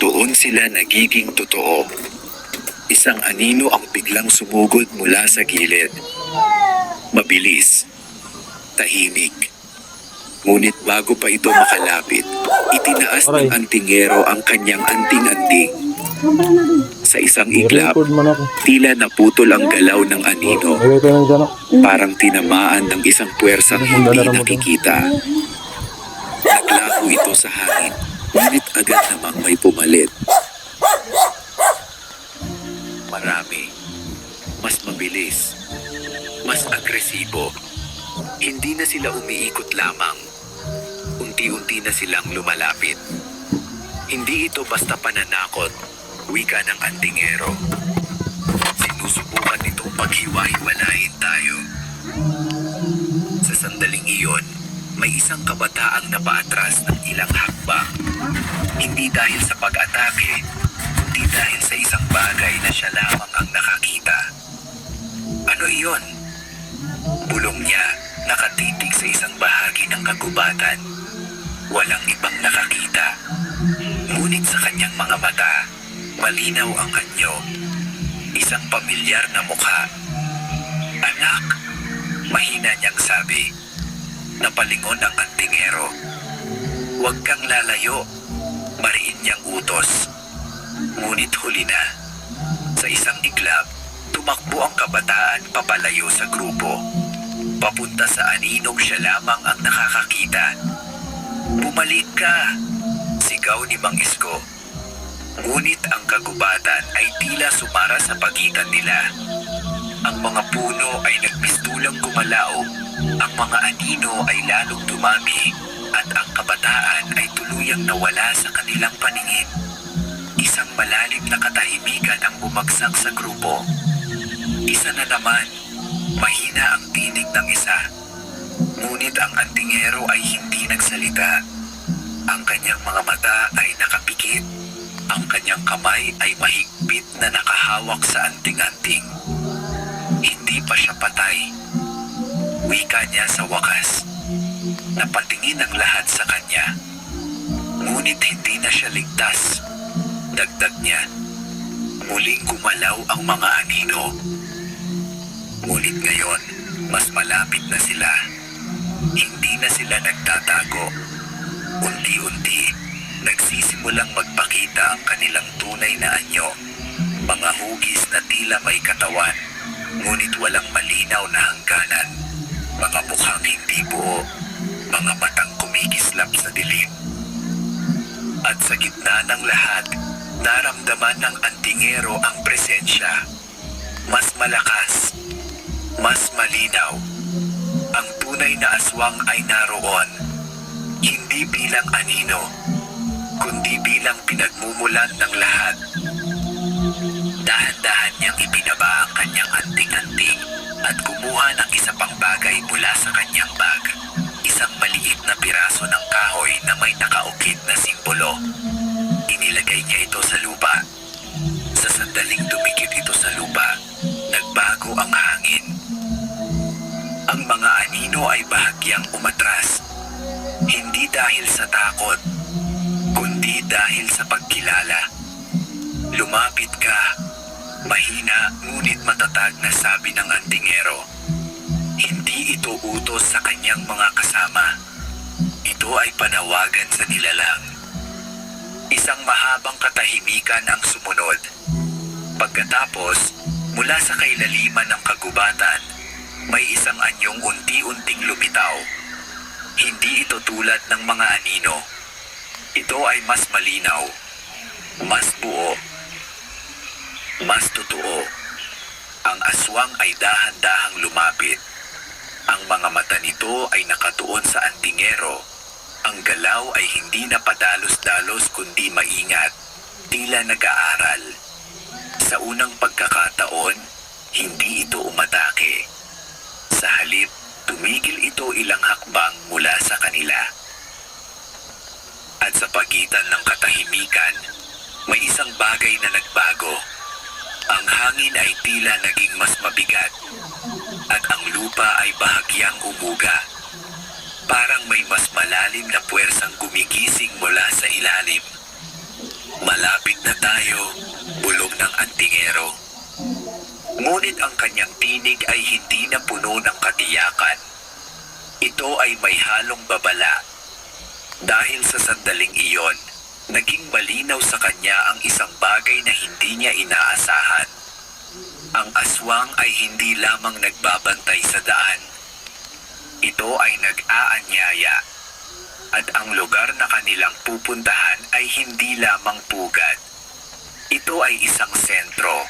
Speaker 1: doon sila nagiging totoo. Isang anino ang biglang sumugod mula sa gilid. Mabilis. Tahimik. Ngunit bago pa ito makalapit, itinaas ng antingero ang kanyang anting-anting. Sa isang iglap, tila naputol ang galaw ng anino. Parang tinamaan ng isang puwersang hindi nakikita. Naglaho ito sa hangin, ngunit agad namang may pumalit. Marami, mas mabilis, mas agresibo. Hindi na sila umiikot lamang. Unti-unti na silang lumalapit. Hindi ito basta pananakot, wika ng antingero. Sinusubukan itong paghiwa-hiwalayin tayo. Sa sandaling iyon, may isang kabataang napaatras ng ilang hakbang. Hindi dahil sa pag-atake, kundi dahil sa isang bagay na siya lamang ang nakakita. Ano iyon? Bulong niya, nakatitig sa isang bahagi ng kagubatan. Walang ibang nakakita. Ngunit sa kanyang mga mata, malinaw ang anyo. Isang pamilyar na mukha. Anak, mahina niyang sabi. Napalingon ang antingero. Huwag kang lalayo. Mariin niyang utos. Ngunit huli na. Sa isang iglap, tumakbo ang kabataan papalayo sa grupo. Papunta sa aninong siya lamang ang nakakakita. Bumalik ka! Sigaw ni Mang Isko. Ngunit ang kagubatan ay tila sumara sa pagitan nila. Ang mga puno ay nagmistulang gumalaw, ang mga anino ay lalong dumami, at ang kabataan ay tuluyang nawala sa kanilang paningin. Isang malalim na katahimikan ang bumagsak sa grupo. Isa na naman, mahina ang tinig ng isa. Ngunit ang antingero ay hindi nagsalita. Ang kanyang mga mata ay nakapikit. Ang kanyang kamay ay mahigpit na nakahawak sa anting-anting. Hindi pa siya patay. Wika niya sa wakas. Napatingin ang lahat sa kanya. Ngunit hindi na siya ligtas. Dagdag niya. Muling gumalaw ang mga anino. Ngunit ngayon, mas malapit na sila. Hindi na sila nagtatago. Unti-unti, nagsisimulang magpakita ang kanilang tunay na anyo. Mga hugis na tila may katawan, ngunit walang malinaw na hangganan. Mga mukhang hindi buo, mga matang kumikislap sa dilim. At sa gitna ng lahat, naramdaman ng antingero ang presensya. Mas malakas, mas malinaw. Ang tunay na aswang ay naroon. Hindi bilang anino, kundi bilang pinagmumulan ng lahat. Dahan-dahan niyang ibinaba ang kanyang anting-anting at kumuha ng isa pang bagay mula sa kanyang bag. Isang maliit na piraso ng kahoy na may nakaukit na simbolo. Inilagay niya ito sa lupa. Sa sandaling dumikit ito sa lupa, nagbago ang hangin. Ang mga anino ay bahagyang umatras. Hindi dahil sa takot, kundi dahil sa pagkilala. Lumapit ka, mahina ngunit matatag na sabi ng antingero. Hindi ito utos sa kanyang mga kasama. Ito ay panawagan sa nilalang. Isang mahabang katahimikan ang sumunod. Pagkatapos, mula sa kailaliman ng kagubatan, may isang anyong unti-unting lumitaw. Hindi ito tulad ng mga anino. Ito ay mas malinaw, mas buo, mas totoo. Ang aswang ay dahan-dahang lumapit. Ang mga mata nito ay nakatuon sa antingero. Ang galaw ay hindi na padalos-dalos kundi maingat, tila nag-aaral. Sa unang pagkakataon, hindi ito umatake. Sa halip, tumigil ito ilang hakbang mula sa kanila. At sa pagitan ng katahimikan, may isang bagay na nagbago. Ang hangin ay tila naging mas mabigat, at ang lupa ay bahagyang umuga. Parang may mas malalim na puwersang gumigising mula sa ilalim. Malapit na tayo, bulong ng antingero. Ngunit ang kanyang tinig ay hindi na puno ng katiyakan. Ito ay may halong babala. Dahil sa sandaling iyon, naging malinaw sa kanya ang isang bagay na hindi niya inaasahan. Ang aswang ay hindi lamang nagbabantay sa daan. Ito ay nag-aanyaya. At ang lugar na kanilang pupuntahan ay hindi lamang pugad. Ito ay isang sentro,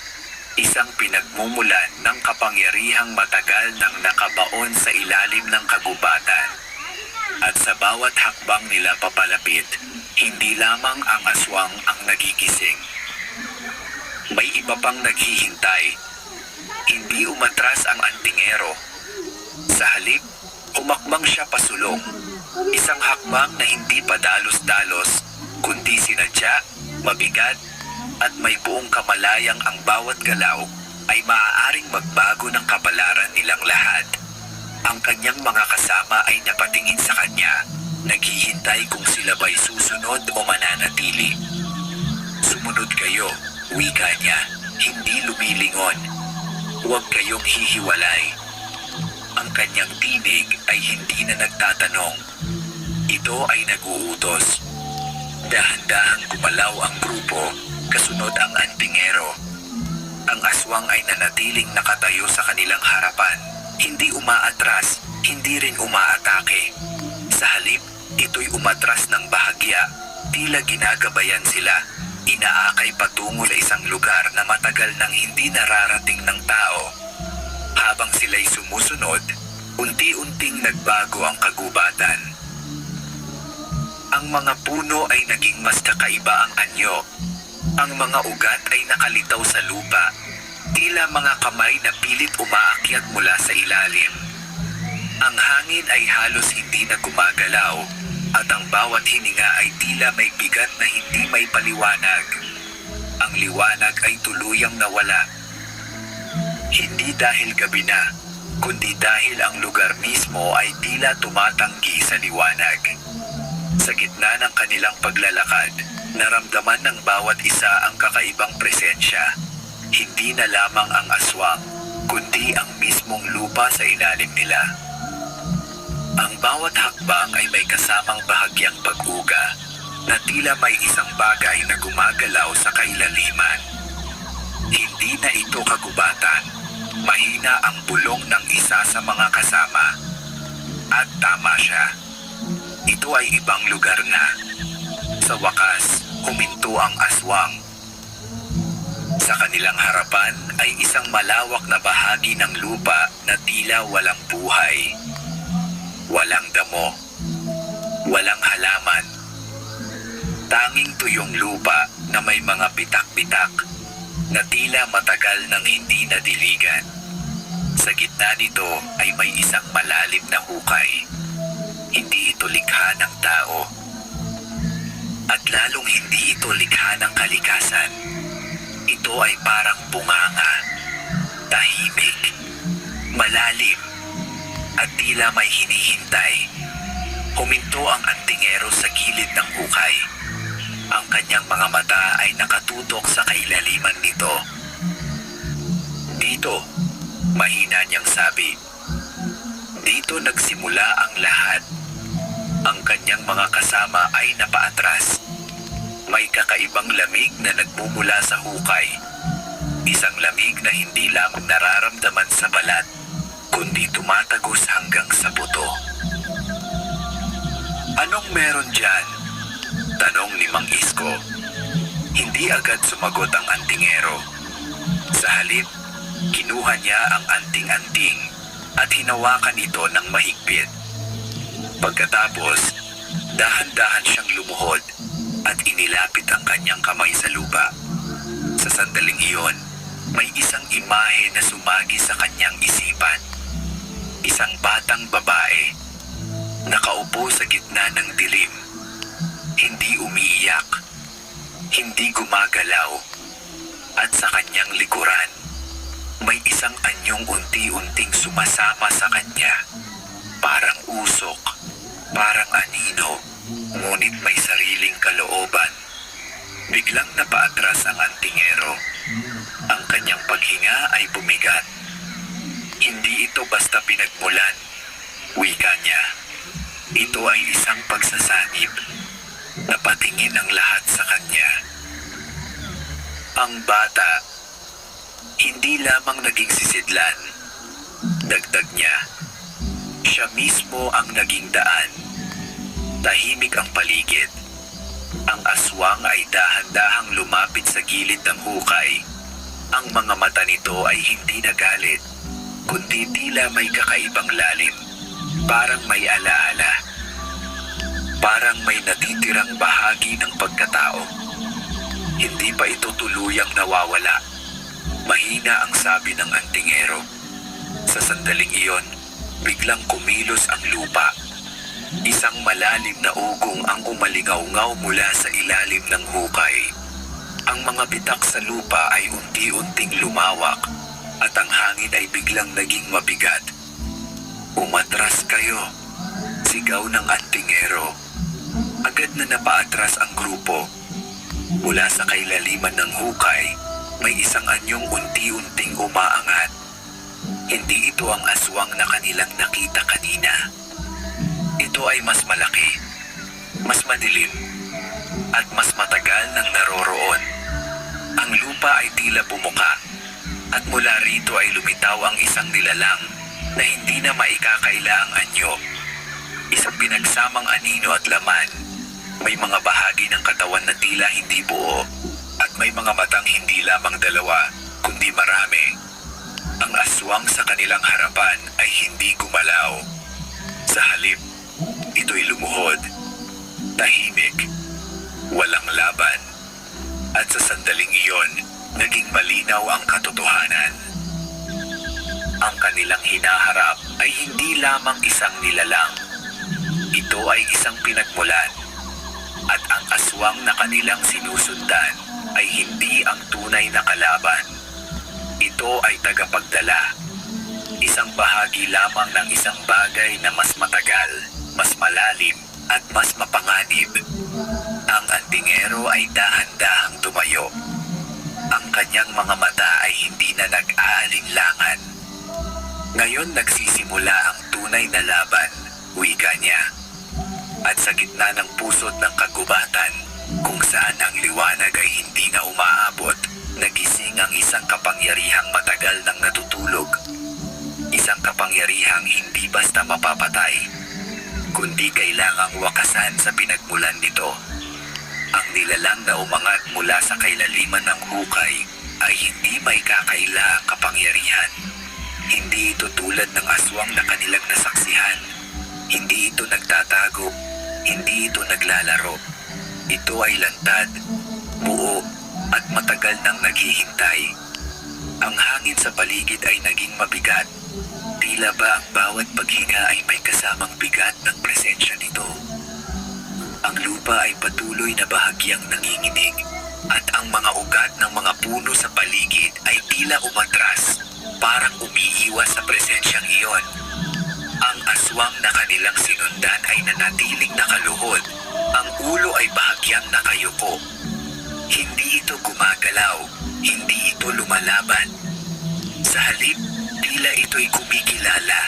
Speaker 1: isang pinagmumulan ng kapangyarihang matagal nang nakabaon sa ilalim ng kagubatan. At sa bawat hakbang nila papalapit, hindi lamang ang aswang ang nagigising. May iba pang naghihintay. Hindi umatras ang antingero. Sa halip, humakbang siya pasulong. Isang hakbang na hindi padalos-dalos, kundi sinadya, mabigat, at may buong kamalayang ang bawat galaw ay maaaring magbago ng kapalaran nilang lahat. Ang kanyang mga kasama ay napatingin sa kanya, naghihintay kung sila ba'y susunod o mananatili. Sumunod kayo, wika niya, hindi lumilingon. Huwag kayong hihiwalay. Ang kanyang tinig ay hindi na nagtatanong. Ito ay nag-uutos. Dahan-dahang gumalaw ang grupo, kasunod ang antingero. Ang aswang ay nanatiling nakatayo sa kanilang harapan. Hindi umaatras, hindi rin umaatake. Sa halip, ito'y umatras ng bahagya, tila ginagabayan sila. Inaakay patungo sa isang lugar na matagal nang hindi nararating ng tao. Habang sila'y sumusunod, unti-unting nagbago ang kagubatan. Ang mga puno ay naging mas kakaiba ang anyo. Ang mga ugat ay nakalitaw sa lupa, tila mga kamay na pilit umaakyat mula sa ilalim. Ang hangin ay halos hindi na gumagalaw, at ang bawat hininga ay tila may bigat na hindi may paliwanag. Ang liwanag ay tuluyang nawala. Hindi dahil gabi na, kundi dahil ang lugar mismo ay tila tumatanggi sa liwanag. Sa gitna ng kanilang paglalakad, naramdaman ng bawat isa ang kakaibang presensya. Hindi na lamang ang aswang, kundi ang mismong lupa sa ilalim nila. Ang bawat hakbang ay may kasamang bahagyang pag-uga, na tila may isang bagay na gumagalaw sa kailaliman. Hindi na ito kagubatan, mahina ang bulong ng isa sa mga kasama. At tama siya. Ito ay ibang lugar na. Sa wakas, huminto ang aswang. Sa kanilang harapan ay isang malawak na bahagi ng lupa na tila walang buhay. Walang damo. Walang halaman. Tanging tuyong lupa na may mga pitak-pitak na tila matagal nang hindi nadiligan. Sa gitna nito ay may isang malalim na hukay. Hindi ito likha ng tao. At lalong hindi ito likha ng kalikasan. Ito ay parang bunganga, tahimik, malalim, at tila may hinihintay. Huminto ang antingero sa gilid ng hukay. Ang kanyang mga mata ay nakatutok sa kailaliman nito. Dito, mahina niyang sabi. Dito nagsimula ang lahat. Ang kanyang mga kasama ay napaatras. May kakaibang lamig na nagmumula sa hukay. Isang lamig na hindi lamang nararamdaman sa balat, kundi tumatagos hanggang sa buto. "Anong meron dyan?" tanong ni Mang Isko. Hindi agad sumagot ang antingero. Sa halip, kinuha niya ang anting-anting at hinawakan ito ng mahigpit. Pagkatapos, dahan-dahan siyang lumuhod at inilapit ang kanyang kamay sa lupa. Sa sandaling iyon, may isang imahe na sumagi sa kanyang isipan. Isang batang babae, nakaupo sa gitna ng dilim. Hindi umiiyak, hindi gumagalaw, at sa kanyang likuran, may isang anyong unti-unting sumasama sa kanya. Parang usok, parang anino, ngunit may sariling kalooban. Biglang napaatras ang antingero. Ang kanyang paghinga ay bumigat. Hindi ito basta pinagmulan, wika niya. Ito ay isang pagsasanib. Napatingin ang lahat sa kanya. Ang bata, hindi lamang naging sisidlan. Dagdag niya, siya mismo ang naging daan. Tahimik ang paligid. Ang aswang ay dahan-dahang lumapit sa gilid ng hukay. Ang mga mata nito ay hindi nagalit, kundi tila may kakaibang lalim. Parang may alaala. Parang may natitirang bahagi ng pagkatao. Hindi pa ito tuluyang nawawala. Mahina ang sabi ng antingero. Sa sandaling iyon, biglang kumilos ang lupa. Isang malalim na ugong ang umalingaw-ngaw mula sa ilalim ng hukay. Ang mga bitak sa lupa ay unti-unting lumawak at ang hangin ay biglang naging mabigat. "Umatras kayo," sigaw ng antingero. Agad na napaatras ang grupo. Mula sa kailaliman ng hukay, may isang anyong unti-unting umaangat. Hindi ito ang aswang na kanilang nakita kanina. Ito ay mas malaki, mas madilim, at mas matagal nang naroroon. Ang lupa ay tila bumuka, at mula rito ay lumitaw ang isang nilalang na hindi na maikakaila ang anyo. Isang pinagsamang anino at laman. May mga bahagi ng katawan na tila hindi buo, at may mga matang hindi lamang dalawa, kundi marami. Ang aswang sa kanilang harapan ay hindi gumalaw. Sa halip, ito'y lumuhod, tahimik, walang laban. At sa sandaling iyon, naging malinaw ang katotohanan. Ang kanilang hinaharap ay hindi lamang isang nilalang. Ito ay isang pinagmulan. At ang aswang na kanilang sinusundan ay hindi ang tunay na kalaban. Ito ay tagapagdala. Isang bahagi lamang ng isang bagay na mas matagal, mas malalim, at mas mapanganib. Ang antingero ay dahan-dahang tumayo. Ang kanyang mga mata ay hindi na nag-aalinlangan. Ngayon nagsisimula ang tunay na laban, wika niya. At sa gitna ng pusot ng kagubatan, kung saan ang liwanag ay hindi na umaabot, nagising ang isang kapangyarihang matagal nang natutulog. Isang kapangyarihang hindi basta mapapatay, kundi kailangang wakasan sa pinagmulan nito. Ang nilalang na umangat mula sa kailaliman ng hukay ay hindi may kakaila ang kapangyarihan. Hindi ito tulad ng aswang na kanilang nasaksihan. Hindi ito nagtatago, hindi ito naglalaro. Ito ay lantad, buo, at matagal nang naghihintay. Ang hangin sa paligid ay naging mabigat. Tila ba ang bawat paghinga ay may kasamang bigat ng presensya nito. Ang lupa ay patuloy na bahagyang nanginginig, at ang mga ugat ng mga puno sa paligid ay tila umatras, parang umiiwas sa presensyang iyon. Ang aswang na kanilang sinundan ay nanatiling nakaluhod. Ang ulo ay bahagyang nakayuko. Hindi ito gumagalaw, hindi ito lumalaban. Sa halip, tila ito'y kumikilala,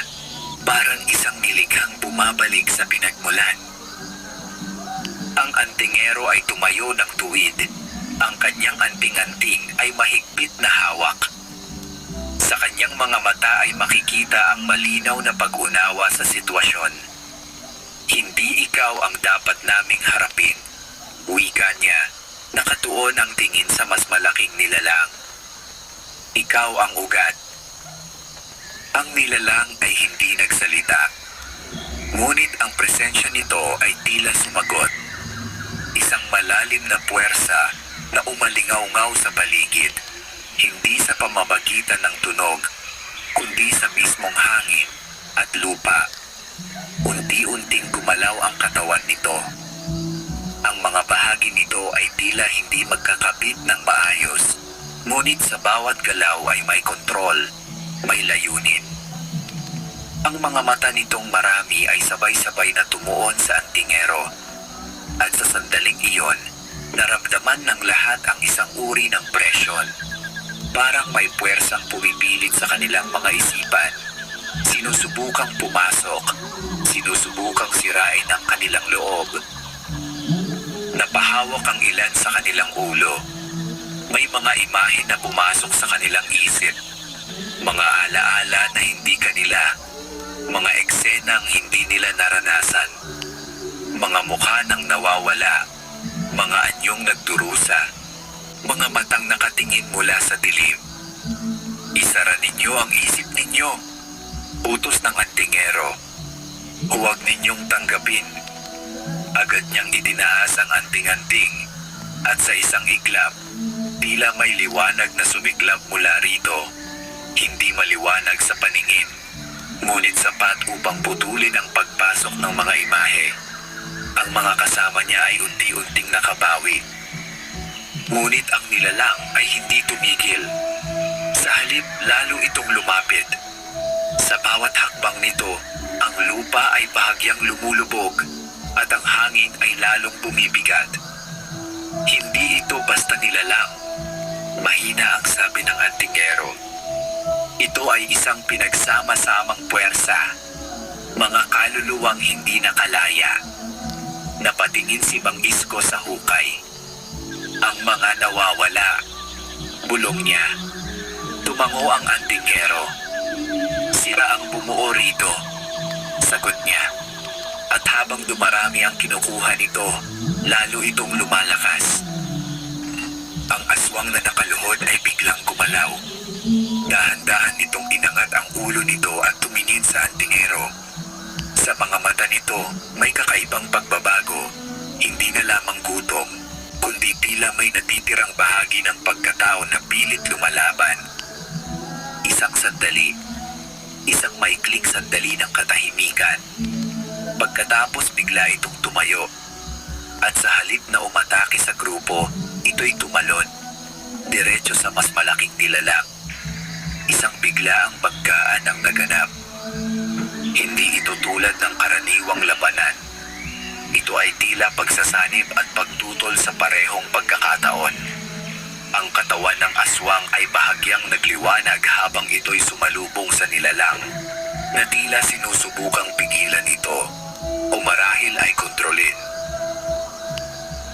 Speaker 1: parang isang nilikhang bumabalik sa pinagmulan. Ang antingero ay tumayo ng tuwid. Ang kanyang anting-anting ay mahigpit na hawak. Sa kanyang mga mata ay makikita ang malinaw na pag-unawa sa sitwasyon. Hindi ikaw ang dapat naming harapin. Wika niya, nakatuon ang tingin sa mas malaking nilalang. Ikaw ang ugat. Ang nilalang ay hindi nagsalita. Ngunit ang presensya nito ay tila sumagot. Isang malalim na puwersa na umalingaw-ngaw sa paligid. Hindi sa pamamagitan ng tunog, kundi sa mismong hangin at lupa. Unti-unting gumalaw ang katawan nito. Ang mga bahagi nito ay tila hindi magkakabit ng maayos. Ngunit sa bawat galaw ay may kontrol, may layunin. Ang mga mata nitong marami ay sabay-sabay na tumuon sa antingero. At sa sandaling iyon, naramdaman ng lahat ang isang uri ng presyon. Parang may puwersang pumipilit sa kanilang mga isipan. Sinusubukang pumasok, sinusubukang sirain ang kanilang loob. Napahawak ang ilan sa kanilang ulo. May mga imahe na pumasok sa kanilang isip. Mga alaala na hindi kanila. Mga eksenang hindi nila naranasan. Mga mukha nang nawawala. Mga anyong nagdurusa. Mga matang nakatingin mula sa dilim. Isara ninyo ang isip ninyo. Utos ng antingero. Huwag ninyong tanggapin. Agad niyang itinaas ang anting-anting. At sa isang iglap, tila may liwanag na sumiklab mula rito. Hindi maliwanag sa paningin, ngunit sapat upang putulin ang pagpasok ng mga imahe. Ang mga kasama niya ay unti-unting nakabawi. Ngunit ang nilalang ay hindi tumigil. Sa halip, lalo itong lumapit. Sa bawat hakbang nito, ang lupa ay bahagyang lumulubog at ang hangin ay lalong bumibigat. Hindi ito basta nilalang. Mahina ang sabi ng antingero. Ito ay isang pinagsama-samang puwersa. Mga kaluluwang hindi nakalaya. Napatingin si Mang Isko sa hukay. Ang mga nawawala. Bulong niya. Tumango ang antingero. Sila ang bumuo rito. Sagot niya. At habang dumarami ang kinukuha nito, lalo itong lumalakas. Ang aswang na nakaluhod ay biglang gumalaw. Dahan-dahan nitong inangat ang ulo nito at tumingin sa antingero. Sa mga mata nito, may kakaibang pagbabago. Hindi na lamang gutom, kundi tila may natitirang bahagi ng pagkatao na pilit lumalaban. Isang sandali, isang maikling sandali ng katahimikan. Pagkatapos bigla itong tumayo. At sa halip na umatake sa grupo, ito'y tumalon. Diretso sa mas malaking nilalang. Isang biglaang pagkaan ang naganap. Hindi ito tulad ng karaniwang labanan. Ito ay tila pagsasanib at pagtutol sa parehong pagkakataon. Ang katawan ng aswang ay bahagyang nagliwanag habang ito'y sumalubong sa nilalang, na tila sinusubukang pigilan ito o marahil ay kontrolin.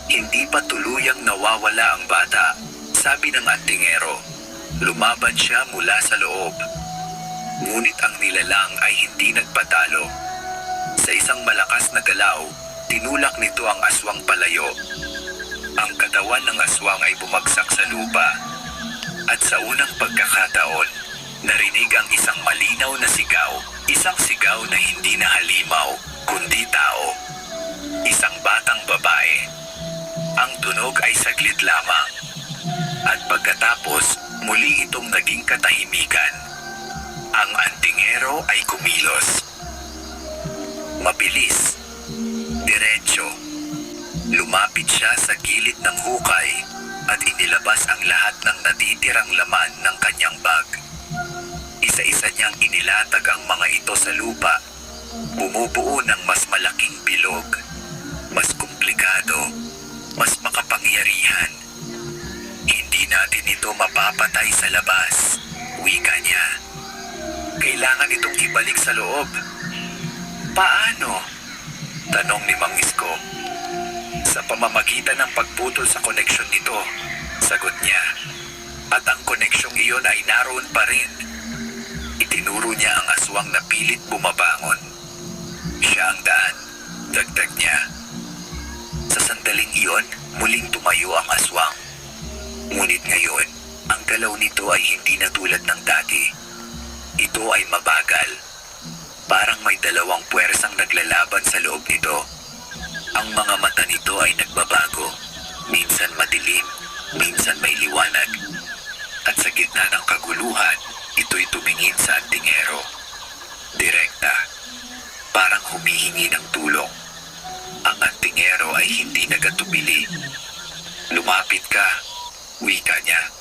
Speaker 1: Hindi pa tuluyang nawawala ang bata, sabi ng antingero. Lumaban siya mula sa loob. Ngunit ang nilalang ay hindi nagpatalo. Sa isang malakas na galaw, tinulak nito ang aswang palayo. Ang katawan ng aswang ay bumagsak sa lupa. At sa unang pagkakataon, narinig ang isang malinaw na sigaw. Isang sigaw na hindi na halimaw, kundi tao. Isang batang babae. Ang tunog ay saglit lamang. At pagkatapos, muli itong naging katahimikan. Ang antingero ay kumilos. Mabilis. Diretso. Lumapit siya sa gilid ng hukay at inilabas ang lahat ng natitirang laman ng kanyang bag. Isa-isa niyang inilatag ang mga ito sa lupa. Bumubuo ng mas malaking bilog. Mas komplikado. Mas makapangyarihan. Hindi natin ito mapapatay sa labas. Wika niya. Kailangan itong ibalik sa loob. Paano? Tanong ni Mang Isko. Sa pamamagitan ng pagputol sa koneksyon nito, sagot niya. At ang koneksyong iyon ay naroon pa rin. Itinuro niya ang aswang na pilit bumabangon. Siya ang daan, dagdag niya. Sa sandaling iyon, muling tumayo ang aswang. Ngunit ngayon, ang galaw nito ay hindi na tulad ng dati. Ito ay mabagal. Parang may dalawang puwersang naglalaban sa loob nito. Ang mga mata nito ay nagbabago. Minsan madilim, minsan may liwanag. At sa gitna ng kaguluhan, ito'y tumingin sa antingero. Direkta. Parang humihingi ng tulong. Ang antingero ay hindi nagatubili. Lumapit ka, wika niya.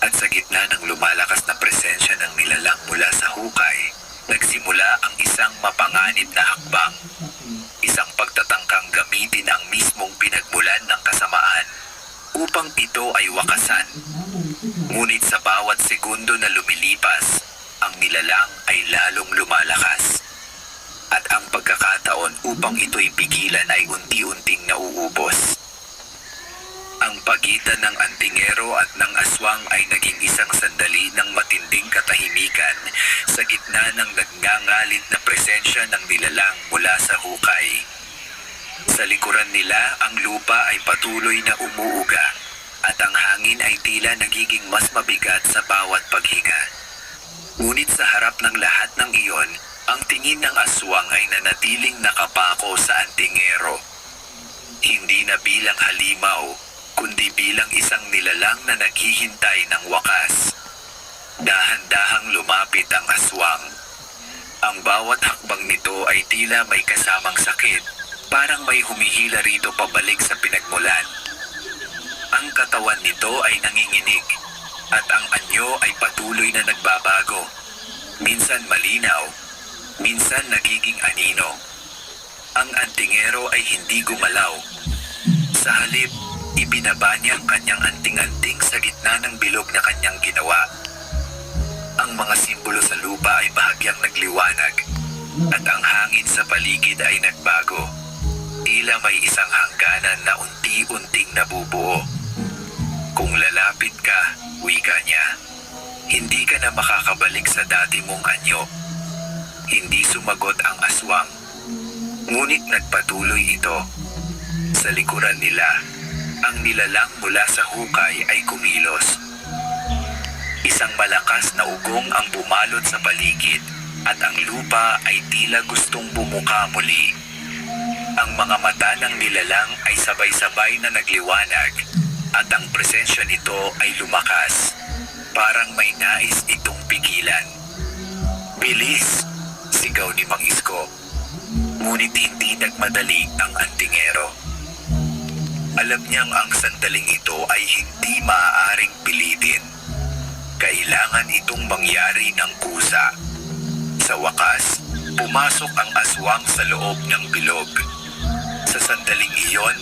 Speaker 1: At sa gitna ng lumalakas na presensya ng nilalang mula sa hukay, nagsimula ang isang mapanganib na hakbang. Isang pagtatangkang gamitin ang mismong pinagmulan ng kasamaan upang ito ay wakasan. Ngunit sa bawat segundo na lumilipas, ang nilalang ay lalong lumalakas. At ang pagkakataon upang ito'y pigilan ay unti-unting nauubos. Ang pagitan ng antingero at ng aswang ay naging isang sandali ng matinding katahimikan sa gitna ng nagngangalit na presensya ng nilalang mula sa hukay. Sa likuran nila, ang lupa ay patuloy na umuuga at ang hangin ay tila nagiging mas mabigat sa bawat paghinga. Ngunit sa harap ng lahat ng iyon, ang tingin ng aswang ay nanatiling nakapako sa antingero. Hindi na bilang halimaw, kundi bilang isang nilalang na naghihintay ng wakas. Dahan-dahang lumapit ang aswang. Ang bawat hakbang nito ay tila may kasamang sakit, parang may humihila rito pabalik sa pinagmulan. Ang katawan nito ay nanginginig, at ang anyo ay patuloy na nagbabago. Minsan malinaw, minsan nagiging anino. Ang antingero ay hindi gumalaw. Sa halip, ibinaba niya ang kanyang anting-anting sa gitna ng bilog na kanyang ginawa. Ang mga simbolo sa lupa ay bahagyang nagliwanag, at ang hangin sa paligid ay nagbago. Tila may isang hangganan na unti-unting nabubuo. Kung lalapit ka, wika niya, hindi ka na makakabalik sa dati mong anyo. Hindi sumagot ang aswang. Ngunit nagpatuloy ito. Sa likuran nila, ang nilalang mula sa hukay ay kumilos. Isang malakas na ugong ang bumalot sa paligid at ang lupa ay tila gustong bumuka muli. Ang mga mata ng nilalang ay sabay-sabay na nagliwanag at ang presensya nito ay lumakas. Parang may nais itong pigilan. Bilis! Sigaw ni Mang Isko. Ngunit hindi nagmadali ang antingero. Alam niyang ang sandaling ito ay hindi maaaring pilitin. Kailangan itong mangyari ng kusa. Sa wakas, pumasok ang aswang sa loob ng bilog. Sa sandaling iyon,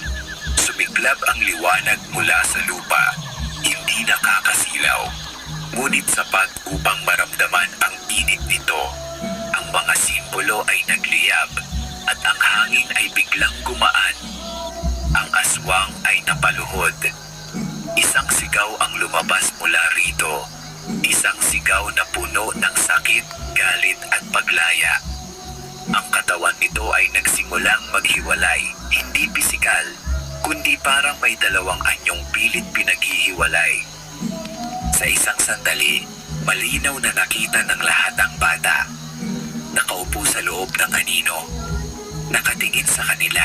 Speaker 1: sumiklab ang liwanag mula sa lupa. Hindi nakakasilaw, ngunit sapat upang maramdaman ang init nito. Ang mga simbolo ay nagliyab at ang hangin ay biglang gumaan. Ang aswang ay napaluhod. Isang sigaw ang lumabas mula rito. Isang sigaw na puno ng sakit, galit at paglaya. Ang katawan nito ay nagsimulang maghiwalay, hindi pisikal, kundi parang may dalawang anyong pilit pinaghihiwalay. Sa isang sandali, malinaw na nakita ng lahat ang bata. Nakaupo sa loob ng anino, nakatingin sa kanila.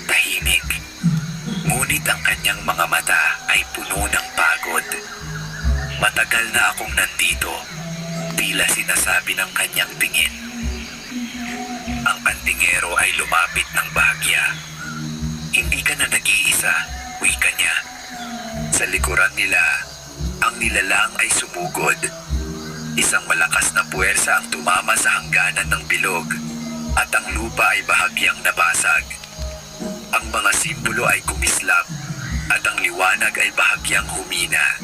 Speaker 1: Tahimik. Ngunit ang kanyang mga mata ay puno ng pagod. Matagal na akong nandito, tila sinasabi ng kanyang tingin. Ang antingero ay lumapit ng bahagya. Hindi ka na nag-iisa, wika niya. Sa likuran nila, ang nilalang ay sumugod. Isang malakas na puwersa ang tumama sa hangganan ng bilog, at ang lupa ay bahagyang nabasag. Ang mga simbolo ay kumislap, at ang liwanag ay bahagyang humina.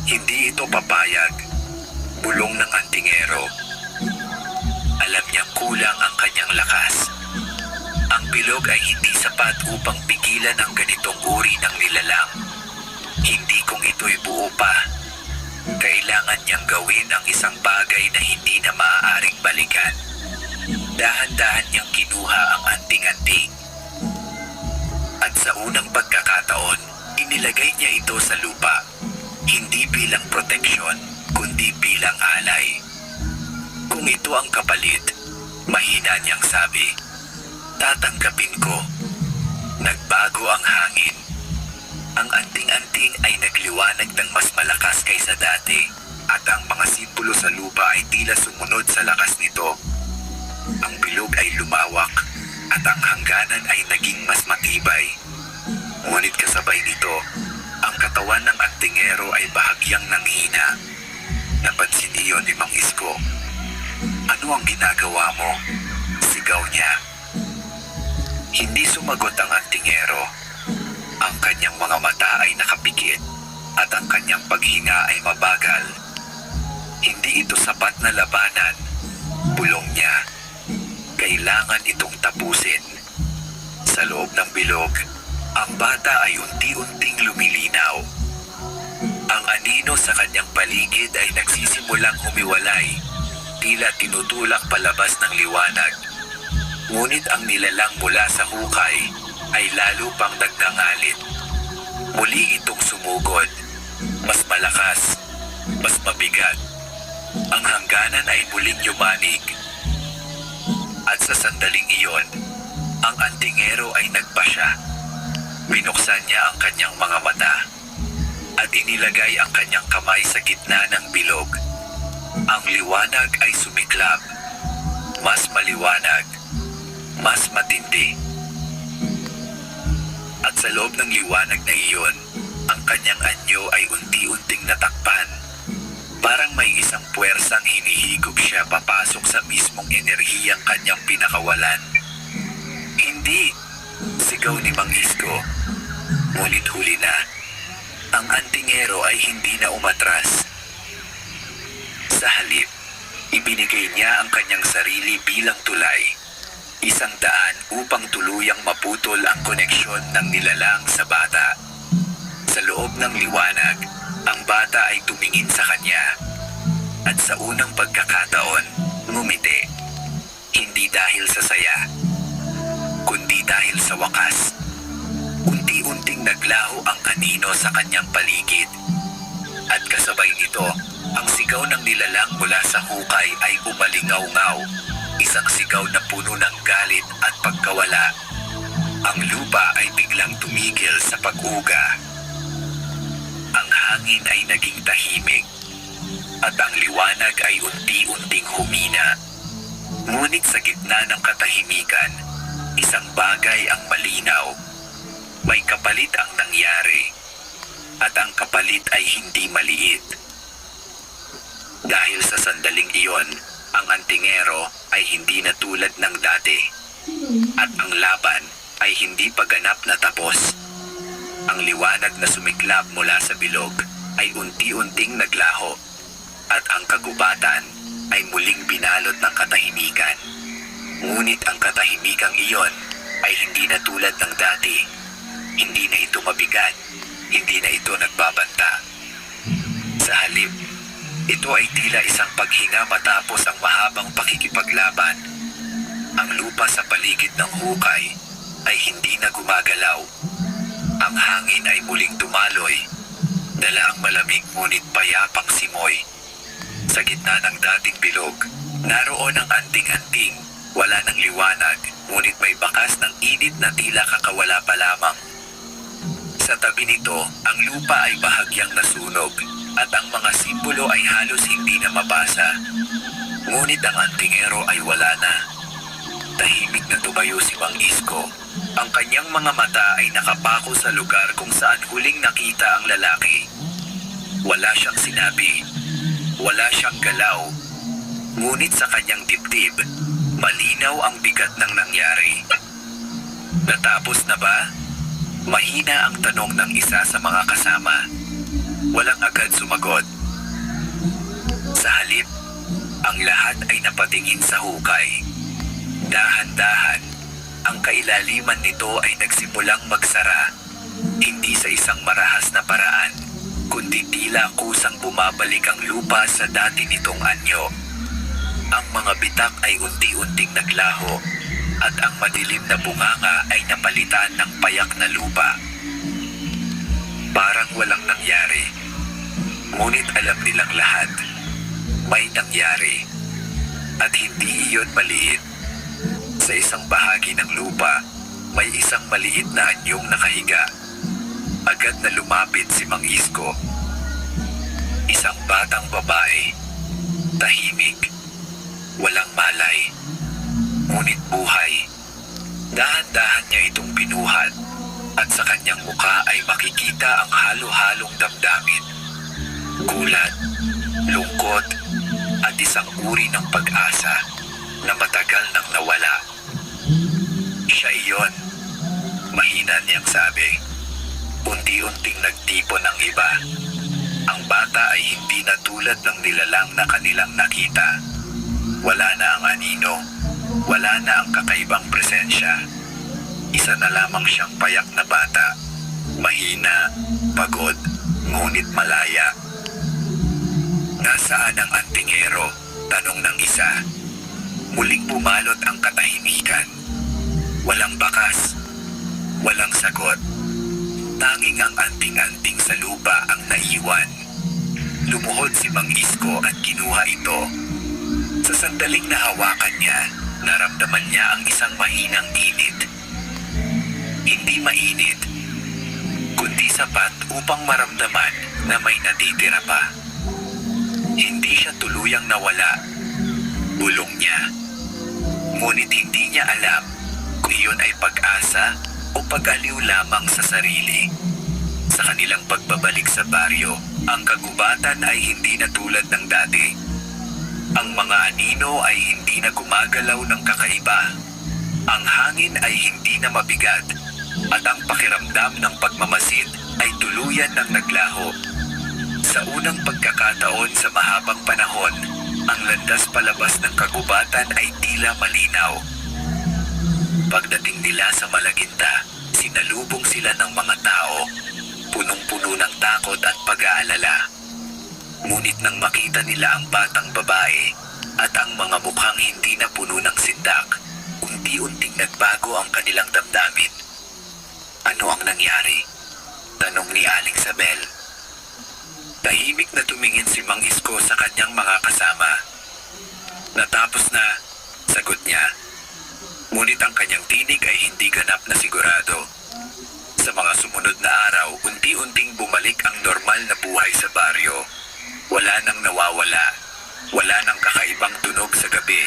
Speaker 1: Hindi ito papayag, bulong ng antingero. Alam niyang kulang ang kanyang lakas. Ang bilog ay hindi sapat upang pigilan ang ganitong uri ng nilalang. Hindi kung ito'y buo pa. Kailangan niyang gawin ang isang bagay na hindi na maaaring balikan. Dahan-dahan niyang kinuha ang anting-anting. At sa unang pagkakataon, inilagay niya ito sa lupa. Hindi bilang proteksyon, kundi bilang alay. Kung ito ang kapalit, mahina niyang sabi, tatanggapin ko. Nagbago ang hangin. Ang anting-anting ay nagliwanag ng mas malakas kaysa dati at ang mga simbolo sa lupa ay tila sumunod sa lakas nito. Ang bilog ay lumawak at ang hangganan ay naging mas matibay. Ngunit kasabay nito, ang katawan ng antingero ay bahagyang nanghina. Napansin iyon ni Mang Isko. Ano ang ginagawa mo? Sigaw niya. Hindi sumagot ang antingero. Ang kanyang mga mata ay nakapikit at ang kanyang paghinga ay mabagal. Hindi ito sapat na labanan. Bulong niya. Kailangan itong tapusin. Sa loob ng bilog, ang bata ay unti-unting lumilinaw. Ang anino sa kanyang paligid ay nagsisimulang humiwalay, tila tinutulak palabas ng liwanag. Ngunit ang nilalang mula sa hukay ay lalo pang nagngangalit. Muli itong sumugod, mas malakas, mas mabigat. Ang hangganan ay muling yumanig. At sa sandaling iyon, ang antingero ay nagpasya. Binuksan niya ang kanyang mga mata at inilagay ang kanyang kamay sa gitna ng bilog. Ang liwanag ay sumiklab. Mas maliwanag. Mas matindi. At sa loob ng liwanag na iyon, ang kanyang anyo ay unti-unting natakpan. Parang may isang puwersang hinihigop siya papasok sa mismong enerhiyang kanyang pinakawalan. Hindi! Sigaw ni Mang Isko. Ngunit huli na, ang antingero ay hindi na umatras. Sa halip, ibinigay niya ang kanyang sarili bilang tulay. Isang daan upang tuluyang maputol ang koneksyon ng nilalang sa bata. Sa loob ng liwanag, ang bata ay tumingin sa kanya. At sa unang pagkakataon, ngumiti. Hindi dahil sa saya, kundi dahil sa wakas. Unti-unting naglaho ang anino sa kanyang paligid. At kasabay nito, ang sigaw ng nilalang mula sa hukay ay umalingaw-ngaw. Isang sigaw na puno ng galit at pagkawala. Ang lupa ay biglang tumigil sa pag-uga. Ang hangin ay naging tahimik. At ang liwanag ay unti-unting humina. Ngunit sa gitna ng katahimikan, isang bagay ang malinaw. May kapalit ang nangyari. At ang kapalit ay hindi maliit. Dahil sa sandaling iyon, ang antingero ay hindi na tulad ng dati. At ang laban ay hindi pa ganap na tapos. Ang liwanag na sumiklab mula sa bilog ay unti-unting naglaho. At ang kagubatan ay muling binalot ng katahimikan. Ngunit ang katahimikang iyon ay hindi na tulad ng dati. Hindi na ito mabigat. Hindi na ito nagbabanta. Sa halip, ito ay tila isang paghinga matapos ang mahabang pakikipaglaban. Ang lupa sa paligid ng hukay ay hindi na gumagalaw. Ang hangin ay muling dumaloy. Dala ang malamig ngunit payapang simoy. Sa gitna ng dating bilog, naroon ang anting-anting. Wala ng liwanag, ngunit may bakas ng init na tila kakawala pa lamang. Sa tabi nito, ang lupa ay bahagyang nasunog at ang mga simbolo ay halos hindi na mabasa. Ngunit ang antingero ay wala na. Tahimik na tumayo si Mang Isko. Ang kanyang mga mata ay nakapako sa lugar kung saan huling nakita ang lalaki. Wala siyang sinabi. Wala siyang galaw. Ngunit sa kanyang dibdib, malinaw ang bigat ng nangyari. Natapos na ba? Mahina ang tanong ng isa sa mga kasama. Walang agad sumagot. Sa halip, ang lahat ay napatingin sa hukay. Dahan-dahan, Ang kailaliman nito ay nagsimulang magsara, hindi sa isang marahas na paraan, kundi tila kusang bumabalik ang lupa sa dati nitong anyo. Ang mga bitak ay unti-unting naglaho, at ang madilim na bunganga ay napalitan ng payak na lupa. Parang walang nangyari. Ngunit alam nilang lahat, may nangyari. At hindi iyon maliit. Sa isang bahagi ng lupa, may isang maliit na anyong nakahiga. Agad na lumapit si Mang Isko. Isang batang babae, tahimik, walang malay, ngunit buhay. Dahan-dahan niya itong binuhat, at sa kanyang mukha ay makikita ang halo-halong damdamin. Gulat, lungkot, at isang uri ng pag-asa na matagal nang nawala. Siya iyon, mahina niyang sabi. Unti-unting nagtipon ang iba. Ang bata ay hindi na tulad ng nilalang na kanilang nakita. Wala na ang anino, wala na ang kakaibang presensya. Isa na lamang siyang payak na bata. Mahina, pagod, ngunit malaya. Nasaan ang antingero? Tanong ng isa. Muling bumalot ang katahimikan. Walang bakas, walang sagot. Tanging ang anting-anting sa lupa ang naiwan. Lumuhod si Mang Isko at kinuha ito. Sa sandaling nahawakan niya, naramdaman niya ang isang mahinang init. Hindi mainit, kundi sapat upang maramdaman na may natitira pa. Hindi siya tuluyang nawala. Bulong niya. Ngunit hindi niya alam kung iyon ay pag-asa o pag-aliw lamang sa sarili. Sa kanilang pagbabalik sa baryo, ang kagubatan ay hindi na tulad ng dati. Ang mga anino ay hindi na gumagalaw ng kakaiba. Ang hangin ay hindi na mabigat, at ang pakiramdam ng pagmamasid ay tuluyan ng naglaho. Sa unang pagkakataon sa mahabang panahon, ang landas palabas ng kagubatan ay tila malinaw. Pagdating nila sa Malaginta, sinalubong sila ng mga tao, punong-puno ng takot at pag-aalala. Ngunit nang makita nila ang batang babae at ang mga mukhang hindi na puno ng sindak, unti-unting nagbago ang kanilang damdamin. Ano ang nangyari? Tanong ni Aling Sabel. Tahimik na tumingin si Mang Isko sa kanyang mga kasama. Natapos na, sagot niya. Ngunit ang kanyang tinig ay hindi ganap na sigurado. Sa mga sumunod na araw, unti-unting bumalik ang normal na buhay sa baryo. Wala nang nawawala. Wala nang kakaibang tunog sa gabi.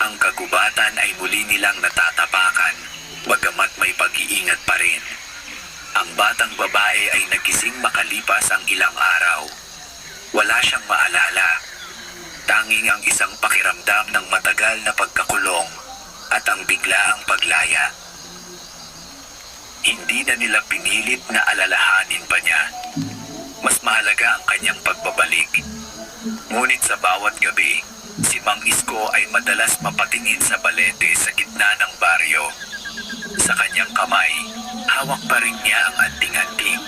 Speaker 1: Ang kagubatan ay muli nilang natatapakan, bagamat may pag-iingat pa rin. Ang batang babae ay nagising makalipas ang ilang araw. Wala siyang maalala. Tanging ang isang pakiramdam ng matagal na pagkakulong at ang biglaang paglaya. Hindi na nila pinilit na alalahanin pa niya. Mas mahalaga ang kanyang pagbabalik. Ngunit sa bawat gabi, si Mang Isko ay madalas mapatingin sa balete sa gitna ng baryo. Sa kanyang kamay, hawak pa rin niya ang anting-anting.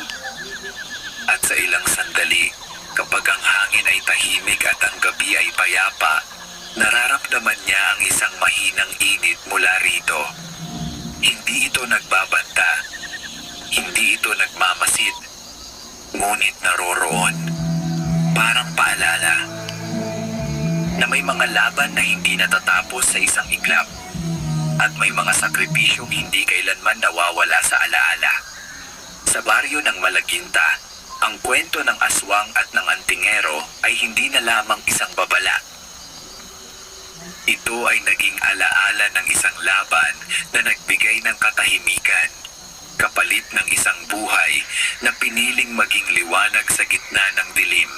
Speaker 1: At sa ilang sandali, kapag ang hangin ay tahimik at ang gabi ay payapa, nararamdaman niya ang isang mahinang init mula rito. Hindi ito nagbabanta, hindi ito nagmamasid, ngunit naroroon. Parang paalala na may mga laban na hindi natatapos sa isang iglap. At may mga sakripisyong hindi kailanman nawawala sa alaala. Sa baryo ng Malaginta, ang kwento ng aswang at ng antingero ay hindi na lamang isang babala. Ito ay naging alaala ng isang laban na nagbigay ng katahimikan, kapalit ng isang buhay na piniling maging liwanag sa gitna ng dilim.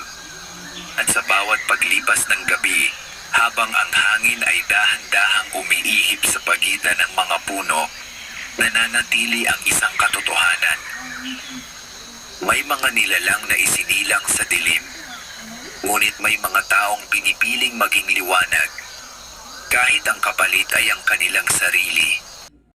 Speaker 1: At sa bawat paglipas ng gabi, habang ang hangin ay dahan-dahang umiihip sa pagitan ng mga puno, nananatili ang isang katotohanan. May mga nilalang na isinilang sa dilim, ngunit may mga taong pinipiling maging liwanag, kahit ang kapalit ay ang kanilang sarili.